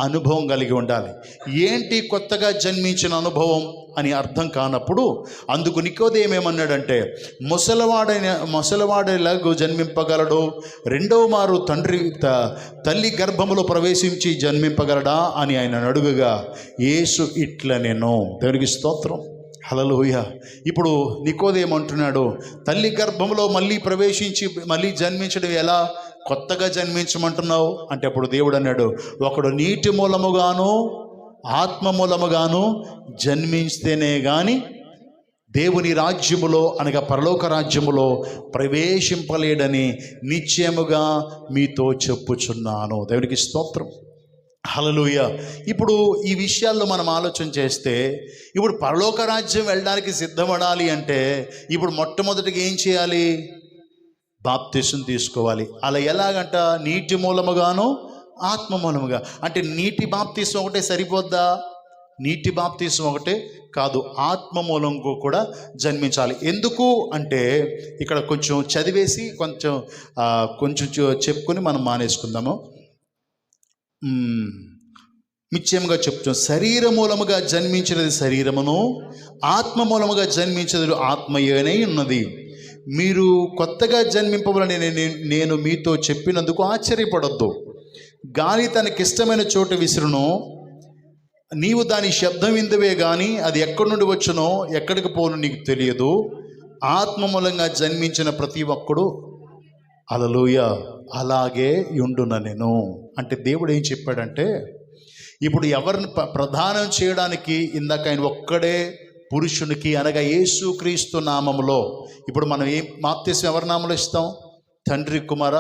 అనుభవం కలిగి ఉండాలి. ఏంటి కొత్తగా జన్మించిన అనుభవం అని అర్థం కానప్పుడు అందుకు నికోదేము ఏమన్నాడంటే, ముసలివాడేలాగూ జన్మింపగలడు, రెండవ మారు తల్లి గర్భములో ప్రవేశించి జన్మింపగలడా అని ఆయన అడుగగా యేసు ఇట్లనెను. దేవునికి స్తోత్రం, హల్లెలూయా. ఇప్పుడు నికోదేము అంటున్నాడు, తల్లి గర్భంలో మళ్ళీ ప్రవేశించి మళ్ళీ జన్మించడం ఎలా, కొత్తగా జన్మించమంటున్నావు అంటే అప్పుడు దేవుడు అన్నాడు, ఒకడు నీటి మూలముగాను ఆత్మ మూలముగాను జన్మిస్తేనే కానీ దేవుని రాజ్యములో అనగా పరలోక రాజ్యములో ప్రవేశింపలేడని నిశ్చయముగా మీతో చెప్పుచున్నాను. దేవునికి స్తోత్రం, హల్లెలూయా. ఇప్పుడు ఈ విషయాల్లో మనం ఆలోచన చేస్తే, ఇప్పుడు పరలోక రాజ్యం వెళ్ళడానికి సిద్ధపడాలి అంటే ఇప్పుడు మొట్టమొదటిగా ఏం చేయాలి? బాప్తిసం తీసుకోవాలి. అలా ఎలాగంట? నీటి మూలముగాను ఆత్మ మూలముగా. అంటే నీటి బాప్తిసం ఒకటే సరిపోద్దా? నీటి బాప్తిసం ఒకటే కాదు, ఆత్మ మూలంగా కూడా జన్మించాలి. ఎందుకు అంటే ఇక్కడ కొంచెం చదివేసి కొంచెం చెప్పుకొని మనం మానేసుకుందాము. నిశ్చయముగా చెప్తాం, శరీర మూలముగా జన్మించినది శరీరమును, ఆత్మ మూలముగా జన్మించినది ఆత్మయేనై ఉన్నది. మీరు కొత్తగా జన్మింపవాలని నేను మీతో చెప్పినందుకు ఆశ్చర్యపడొద్దు. గాలి తనకిష్టమైన చోట విసురును, నీవు దాని శబ్దం విందువే కానీ అది ఎక్కడి నుండి వచ్చునో ఎక్కడికి పోను నీకు తెలియదు. ఆత్మ మూలంగా జన్మించిన ప్రతి ఒక్కడు హల్లెలూయా అలాగే ఉండున నేను. అంటే దేవుడు ఏం చెప్పాడంటే, ఇప్పుడు ఎవరిని ప్రదానం చేయడానికి ఇందాక ఆయన ఒక్కడే పురుషునికి అనగా యేసుక్రీస్తు నామములో, ఇప్పుడు మనం ఏం బాప్తిసం ఎవరి నామంలో ఇస్తాం? తండ్రి కుమార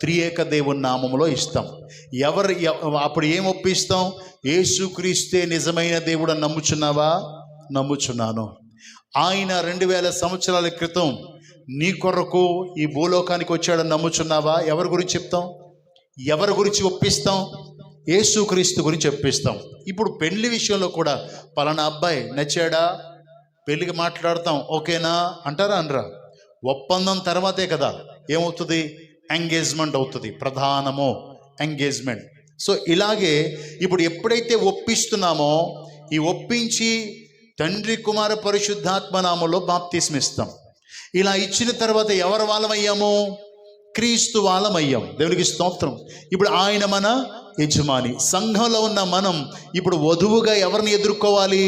త్రియేక దేవుని నామములో ఇస్తాం. అప్పుడు ఏం ఒప్పిస్తాం? యేసుక్రీస్తే నిజమైన దేవుడు అని నమ్ముచున్నావా? నమ్ముచున్నాను. ఆయన 2000 సంవత్సరాల క్రితం నీ కొరకు ఈ భూలోకానికి వచ్చాడని నమ్ముచున్నావా? ఎవరి గురించి చెప్తాం? ఎవరి గురించి ఒప్పిస్తాం? యేసుక్రీస్తు గురించి ఒప్పిస్తాం. ఇప్పుడు పెళ్లి విషయంలో కూడా పలానా అబ్బాయి నచ్చాడా, పెళ్ళికి మాట్లాడతాం, ఓకేనా అంటారా? అనరా? ఒప్పందం తర్వాతే కదా ఏమవుతుంది? ఎంగేజ్మెంట్ అవుతుంది. ప్రధానము ఎంగేజ్మెంట్. సో ఇలాగే ఇప్పుడు ఎప్పుడైతే ఒప్పిస్తున్నామో, ఈ ఒప్పించి తండ్రి కుమార పరిశుద్ధాత్మ నామములో బాప్తిస్మం ఇస్తాం. ఇలా ఇచ్చిన తర్వాత ఎవరి వాళ్ళమయ్యాము? క్రీస్తు వాళ్ళమయ్యాం. దేవునికి స్తోత్రం. ఇప్పుడు ఆయన మన యజమాని. సంఘంలో ఉన్న మనం ఇప్పుడు వధువుగా ఎవరిని ఎదుర్కోవాలి?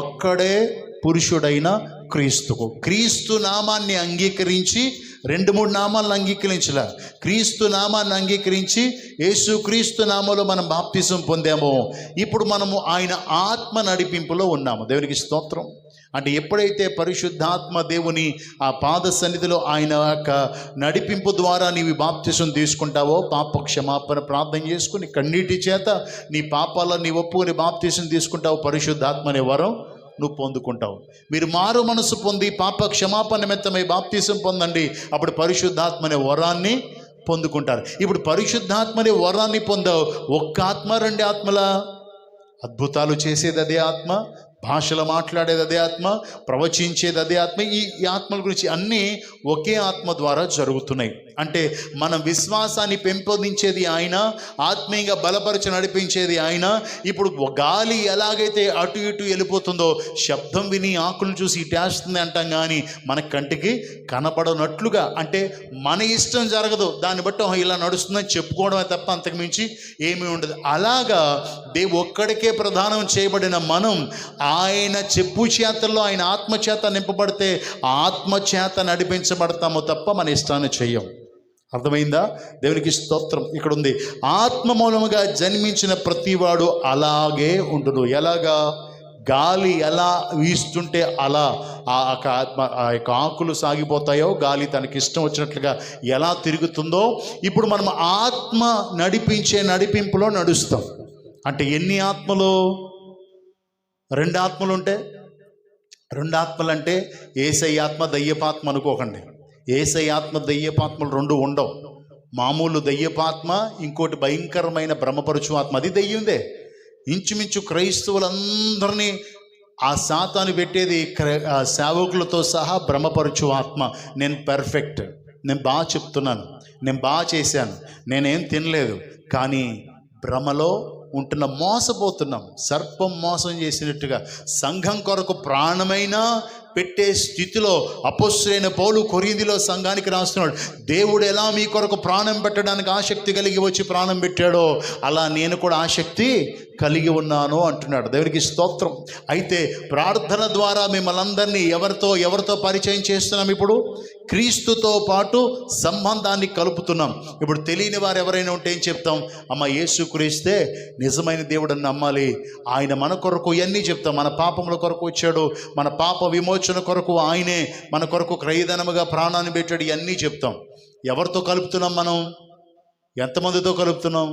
ఒక్కడే పురుషుడైన క్రీస్తుకు. క్రీస్తు నామాన్ని అంగీకరించి 2-3 నామాలను అంగీకరించలే, క్రీస్తు నామాన్ని అంగీకరించి యేసు క్రీస్తు నామంలో మనం బాప్తిసం పొందామో ఇప్పుడు మనము ఆయన ఆత్మ నడిపింపులో ఉన్నాము. దేవునికి స్తోత్రం. అంటే ఎప్పుడైతే పరిశుద్ధాత్మ దేవుని ఆ పాద సన్నిధిలో ఆయన యొక్క నడిపింపు ద్వారా నీవు బాప్తిసం తీసుకుంటావో, పాప క్షమాపణ ప్రార్థన చేసుకుని కన్నీటి చేత నీ పాపాలను నీ ఒప్పుకొని బాప్తిసం తీసుకుంటావు, పరిశుద్ధాత్మ అనే వరం నువ్వు పొందుకుంటావు. మీరు మారు మనసు పొంది పాప క్షమాపణ నిమిత్తమై బాప్తిసం పొందండి, అప్పుడు పరిశుద్ధాత్మ అనే వరాన్ని పొందుకుంటారు. ఇప్పుడు పరిశుద్ధాత్మ అనే వరాన్ని పొందావు. ఒక్క ఆత్మ, 2 ఆత్మల? అద్భుతాలు చేసేది అదే ఆత్మ, భాషలు మాట్లాడేది అదే ఆత్మ, ప్రవచించేది అదే ఆత్మ. ఈ ఆత్మల గురించి అన్నీ ఒకే ఆత్మ ద్వారా జరుగుతున్నాయి. అంటే మన విశ్వాసాన్ని పెంపొందించేది ఆయన, ఆత్మీయంగా బలపరిచి నడిపించేది ఆయన. ఇప్పుడు గాలి ఎలాగైతే అటు ఇటు వెళ్ళిపోతుందో, శబ్దం విని ఆకులను చూసి ఇటేస్తుంది అంటాం కానీ మన కంటికి కనపడనట్లుగా, అంటే మన ఇష్టం జరగదు, దాన్ని బట్టి ఇలా నడుస్తుందని చెప్పుకోవడమే తప్ప అంతకుమించి ఏమీ ఉండదు. అలాగా ఒక్కడికే ప్రదానం చేయబడిన మనం ఆయన చెప్పు చేతల్లో ఆయన ఆత్మచేత నింపబడితే ఆత్మచేత నడిపించబడతామో తప్ప మన ఇష్టాన్ని చెయ్యం. అర్థమైందా? దేవునికి స్తోత్రం. ఇక్కడ ఉంది, ఆత్మ మూలముగా జన్మించిన ప్రతివాడు అలాగే ఉండును. ఎలాగా? గాలి ఎలా వీస్తుంటే అలా ఆ యొక్క ఆకులు సాగిపోతాయో, గాలి తనకి ఇష్టం వచ్చినట్లుగా ఎలా తిరుగుతుందో, ఇప్పుడు మనం ఆత్మ నడిపించే నడిపింపులో నడుస్తాం. అంటే ఎన్ని ఆత్మలు? 2 ఆత్మలు ఉంటే, 2 ఆత్మలు అంటే యేసయ్య ఆత్మ, దయ్యపాత్మ అనుకోకండి. యేసయ్య ఆత్మ, దయ్యపాత్మలు 2 ఉండవు. మామూలు దయ్యపాత్మ, ఇంకోటి భయంకరమైన భ్రమపరుచు ఆత్మ, అది దయ్యందే. ఇంచుమించు క్రైస్తవులందరినీ ఆ సాతాను పెట్టేది సేవకులతో సహా భ్రమపరుచు ఆత్మ. నేను పర్ఫెక్ట్, నేను బాగా చెప్తున్నాను, నేను బాగా చేశాను, నేనేం తినలేదు, కానీ భ్రమలో ఉంటున్న మోసపోతున్నాం. సర్పం మోసం చేసినట్టుగా సంఘం కొరకు ప్రాణమైనా పెట్టే స్థితిలో అపొస్తలుడైన పౌలు కొరింథీలో సంఘానికి రాస్తున్నాడు, దేవుడు ఎలా మీ కొరకు ప్రాణం పెట్టడానికి ఆసక్తి కలిగి వచ్చి ప్రాణం పెట్టాడో అలా నేను కూడా ఆసక్తి కలిగి ఉన్నాను అంటున్నాడు. దేవునికి స్తోత్రం. అయితే ప్రార్థన ద్వారా మిమ్మల్ని అందరినీ ఎవరితో పరిచయం చేస్తున్నాం? ఇప్పుడు క్రీస్తుతో పాటు సంబంధాన్ని కలుపుతున్నాం. ఇప్పుడు తెలియని వారు ఎవరైనా ఉంటే ఏం చెప్తాం? అమ్మ, యేసుక్రీస్తే నిజమైన దేవుడని నమ్మాలి, ఆయన మన కొరకు ఇవన్నీ చెప్తాం. మన పాపముల కొరకు వచ్చాడు, మన పాప విమోచన కొరకు ఆయనే మన కొరకు క్రయధనముగా ప్రాణాన్ని పెట్టాడు, ఇవన్నీ చెప్తాం. ఎవరితో కలుపుతున్నాం మనం? ఎంతమందితో కలుపుతున్నాం?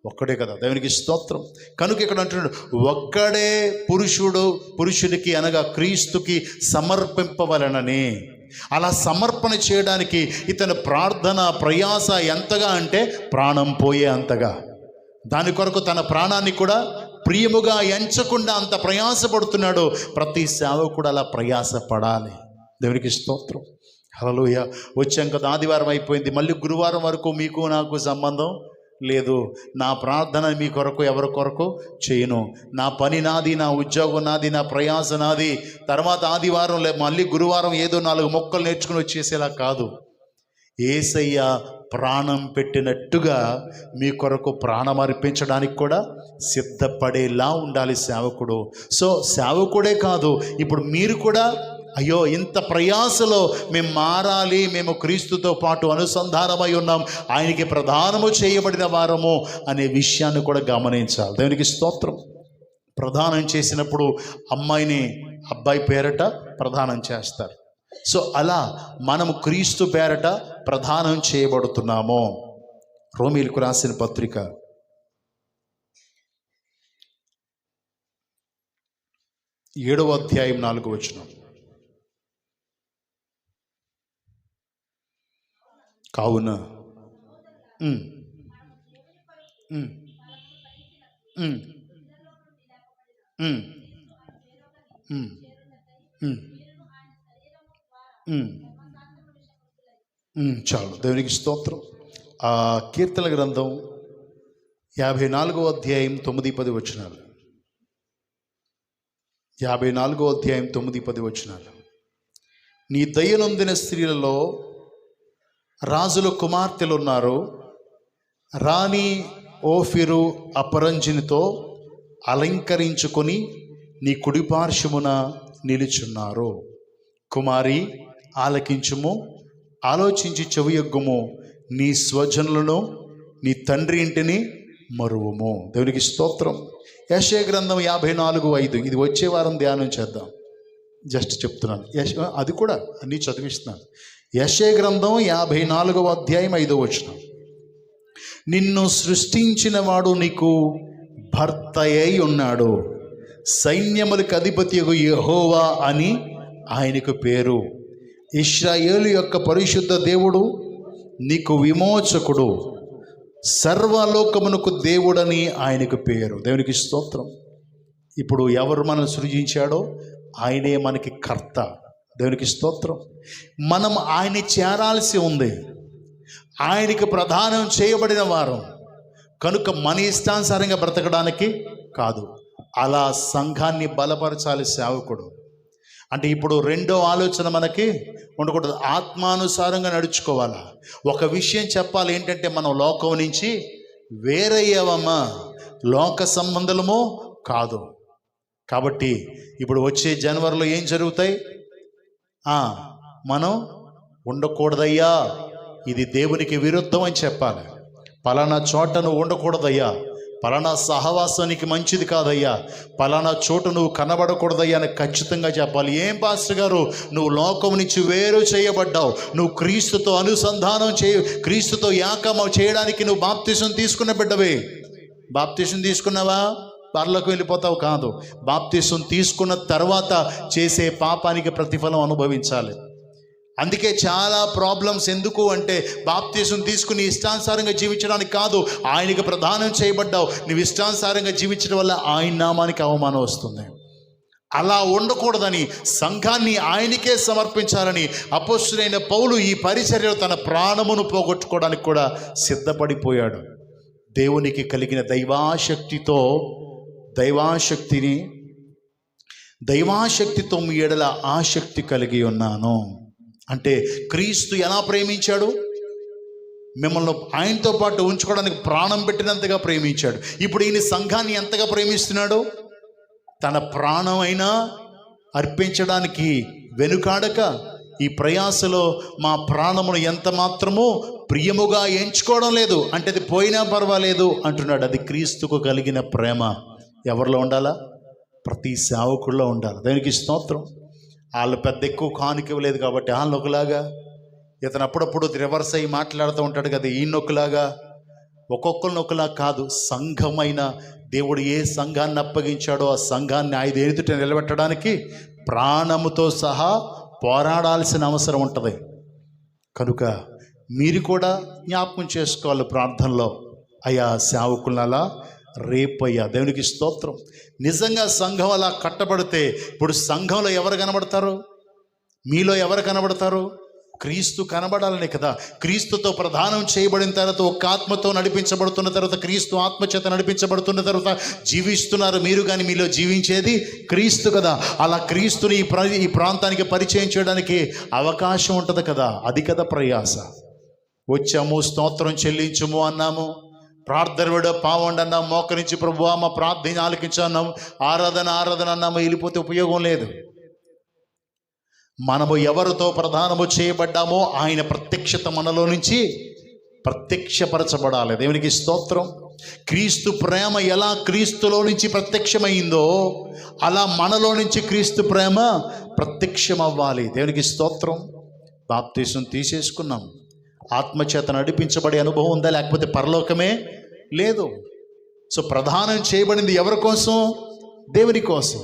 ఒక్కడే కదా. దేవునికి స్తోత్రం. కనుక ఇక్కడ అంటున్నాడు, ఒక్కడే పురుషుడికి అనగా క్రీస్తుకి సమర్పింపవలనని. అలా సమర్పణ చేయడానికి ఇతని ప్రార్థన ప్రయాస ఎంతగా అంటే ప్రాణం పోయే అంతగా. దాని కొరకు తన ప్రాణాన్ని కూడా ప్రియముగా ఎంచకుండా అంత ప్రయాసపడుతున్నాడు. ప్రతి సేవకుడు అలా ప్రయాసపడాలి. దేవునికి స్తోత్రం. హల్లెలూయా. వచ్చాం కదా, ఆదివారం అయిపోయింది, మళ్ళీ గురువారం వరకు మీకు నాకు సంబంధం లేదు. నా ప్రార్థన మీ కొరకు ఎవరి కొరకు చేయను. నా పని నాది, నా ఉద్యోగం నాది, నా ప్రయాస నాది. తర్వాత ఆదివారం మళ్ళీ గురువారం ఏదో 4 మొక్కలు నేర్చుకుని వచ్చేసేలా కాదు. యేసయ్య ప్రాణం పెట్టినట్టుగా మీ కొరకు ప్రాణం అర్పించడానికి కూడా సిద్ధపడేలా ఉండాలి సేవకుడు. సో సేవకుడే కాదు, ఇప్పుడు మీరు కూడా అయ్యో ఇంత ప్రయాసలో మేము మారాలి, మేము క్రీస్తుతో పాటు అనుసంధానమై ఉన్నాం, ఆయనకి ప్రదానము చేయబడిన వారము అనే విషయాన్ని కూడా గమనించాలి. దేవునికి స్తోత్రం. ప్రదానం చేసినప్పుడు అమ్మాయిని అబ్బాయి పేరట ప్రదానం చేస్తారు. సో అలా మనము క్రీస్తు పేరట ప్రదానం చేయబడుతున్నాము. రోమీయులకు రాసిన పత్రిక 7వ అధ్యాయం 4వ వచనం. కావున చాలు. దేవునికి స్తోత్రం. ఆ కీర్తన గ్రంథం 54వ అధ్యాయం 9-10 వచనాలు. 54వ అధ్యాయం 9-10 వచనాలు. నీ దయనొందిన స్త్రీలలో రాజుల కుమార్తెలు ఉన్నారు, రాణి ఓఫిరు అపరంజినితో అలంకరించుకొని నీ కుడిపార్శ్వమున నిలుచున్నారు. కుమారి ఆలకించుము, ఆలోచించి చెవియొగ్గుము, నీ స్వజనులను నీ తండ్రి ఇంటిని మరువము. దేవునికి స్తోత్రం. యెషయా గ్రంథం 54:5. ఇది వచ్చే వారం ధ్యానం చేద్దాం. జస్ట్ చెప్తున్నాను, అది కూడా అన్నీ చదివిస్తున్నాను. యెషయా గ్రంథం 54వ అధ్యాయం 5వ వచనం. నిన్ను సృష్టించిన వాడు నీకు భర్త అయి ఉన్నాడు, సైన్యములకు అధిపతియగు యెహోవా అని ఆయనకు పేరు. ఇశ్రాయేలు యొక్క పరిశుద్ధ దేవుడు నీకు విమోచకుడు, సర్వలోకమునకు దేవుడని ఆయనకు పేరు. దేవునికి స్తోత్రం. ఇప్పుడు ఎవరు మనం సృజించాడో ఆయనే మనకి కర్త. దేవునికి స్తోత్రం. మనం ఆయన చేరాల్సి ఉంది, ఆయనకి ప్రదానం చేయబడిన వారం కనుక మన ఇష్టానుసారంగా బ్రతకడానికి కాదు, అలా సంఘాన్ని బలపరచాలి సేవకుడు. అంటే ఇప్పుడు రెండో ఆలోచన మనకి ఉండకూడదు, ఆత్మానుసారంగా నడుచుకోవాలా. ఒక విషయం చెప్పాలి ఏంటంటే, మనం లోకం నుంచి వేరయ్యావమ్మా, లోక సంబంధము కాదు. కాబట్టి ఇప్పుడు వచ్చే జనవరిలో ఏం జరుగుతాయి? మనం ఉండకూడదయ్యా, ఇది దేవునికి విరుద్ధం అని చెప్పాలి. పలానా చోట నువ్వు ఉండకూడదయ్యా, పలానా సహవాసానికి మంచిది కాదయ్యా, పలానా చోటు నువ్వు కనబడకూడదయ్యా అని ఖచ్చితంగా చెప్పాలి. ఏం పాస్టర్ గారు, నువ్వు లోకం నుంచి వేరు చేయబడ్డావు, నువ్వు క్రీస్తుతో అనుసంధానం క్రీస్తుతో యాకమ చేయడానికి నువ్వు బాప్తిసం తీసుకున్న బిడ్డవే. బాప్తిసం తీసుకున్నావా పరలోకి వెళ్ళిపోతావు కాదు, బాప్తిసం తీసుకున్న తర్వాత చేసే పాపానికి ప్రతిఫలం అనుభవించాలి. అందుకే చాలా ప్రాబ్లమ్స్. ఎందుకు అంటే, బాప్తిసం తీసుకుని ఇష్టానుసారంగా జీవించడానికి కాదు, ఆయనకి ప్రదానం చేయబడ్డావు. నువ్వు ఇష్టానుసారంగా జీవించడం వల్ల ఆయన నామానికి అవమానం వస్తుంది. అలా ఉండకూడదని, సంఘాన్ని ఆయనకే సమర్పించాలని అపొస్తలుడైన పౌలు ఈ పరిచర్యలో తన ప్రాణమును పోగొట్టుకోవడానికి కూడా సిద్ధపడిపోయాడు. దేవునికి కలిగిన దైవాశక్తిని దైవాశక్తితో మీ ఎడల ఆసక్తి కలిగి ఉన్నాను. అంటే క్రీస్తు ఎలా ప్రేమించాడు? మిమ్మల్ని ఆయనతో పాటు ఉంచుకోవడానికి ప్రాణం పెట్టినంతగా ప్రేమించాడు. ఇప్పుడు ఈయన సంఘాన్ని ఎంతగా ప్రేమిస్తున్నాడు? తన ప్రాణం అయినా అర్పించడానికి వెనుకాడక, ఈ ప్రయాసలో మా ప్రాణమును ఎంత మాత్రమో ప్రియముగా ఎంచుకోవడం లేదు అంటే అది పోయినా పర్వాలేదు అంటున్నాడు. అది క్రీస్తుకు కలిగిన ప్రేమ ఎవరిలో ఉండాలా? ప్రతి సేవకుల్లో ఉండాలి. దానికి స్తోత్రం. వాళ్ళు పెద్ద ఎక్కువ కానుక ఇవ్వలేదు కాబట్టి వాళ్ళు ఒకలాగా, ఇతను అప్పుడప్పుడు రివర్స్ అయ్యి మాట్లాడుతూ ఉంటాడు కదా, ఈయన ఒకలాగా, ఒక్కొక్కరిని ఒకలా కాదు. సంఘమైన దేవుడు ఏ సంఘాన్ని అప్పగించాడో ఆ సంఘాన్ని ఆయన ఎదుట నిలబెట్టడానికి ప్రాణముతో సహా పోరాడాల్సిన అవసరం ఉంటుంది. కనుక మీరు కూడా జ్ఞాపకం చేసుకోవాలి ప్రార్థనలో, అయ్యా సేవకులలా రేపయ్యా. దేవునికి స్తోత్రం. నిజంగా సంఘం అలా కట్టబడితే ఇప్పుడు సంఘంలో ఎవరు కనబడతారు? మీలో ఎవరు కనబడతారు? క్రీస్తు కనబడాలనే కదా. క్రీస్తుతో ప్రధానం చేయబడిన తర్వాత, ఒక ఆత్మతో నడిపించబడుతున్న తర్వాత, క్రీస్తు ఆత్మచేత నడిపించబడుతున్న తర్వాత జీవిస్తున్నారు మీరు, కానీ మీలో జీవించేది క్రీస్తు కదా. అలా క్రీస్తుని ఈ ప్రాంతానికి పరిచయం చేయడానికి అవకాశం ఉంటుంది కదా. అది కదా ప్రయాస. వచ్చాము, స్తోత్రం చెల్లించుము అన్నాము, ప్రార్థన విడ పావండి అన్నాము, మోకరించి ప్రభువా మా ప్రార్థన ఆలకించన్నాము, ఆరాధన అన్నాము, వెళ్ళిపోతే ఉపయోగం లేదు. మనము ఎవరితో ప్రధానము చేయబడ్డామో ఆయన ప్రత్యక్షత మనలో నుంచి ప్రత్యక్షపరచబడాలి. దేవునికి స్తోత్రం. క్రీస్తు ప్రేమ ఎలా క్రీస్తులో నుంచి ప్రత్యక్షమైందో అలా మనలో నుంచి క్రీస్తు ప్రేమ ప్రత్యక్షమవ్వాలి. దేవునికి స్తోత్రం. బాప్తీసం తీసేసుకున్నాం, ఆత్మచేత నడిపించబడే అనుభవం ఉందా? లేకపోతే పరలోకమే లేదు. సో ప్రధానం చేయబడింది ఎవరి కోసం? దేవుని కోసం.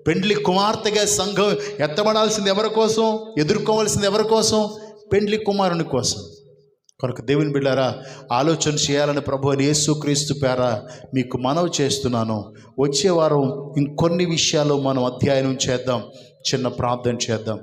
పెండ్లి కుమార్తెగా సంఘం ఎత్తబడాల్సింది ఎవరి కోసం? ఎదుర్కోవాల్సింది ఎవరి కోసం? పెండ్లి కుమారుని కోసం. కనుక దేవుని బిడ్డారా, ఆలోచన చేయాలని ప్రభు యేసుక్రీస్తు పేర మీకు మనవి చేస్తున్నాను. వచ్చే వారం ఇంకొన్ని విషయాలు మనం అధ్యయనం చేద్దాం. చిన్న ప్రార్థన చేద్దాం.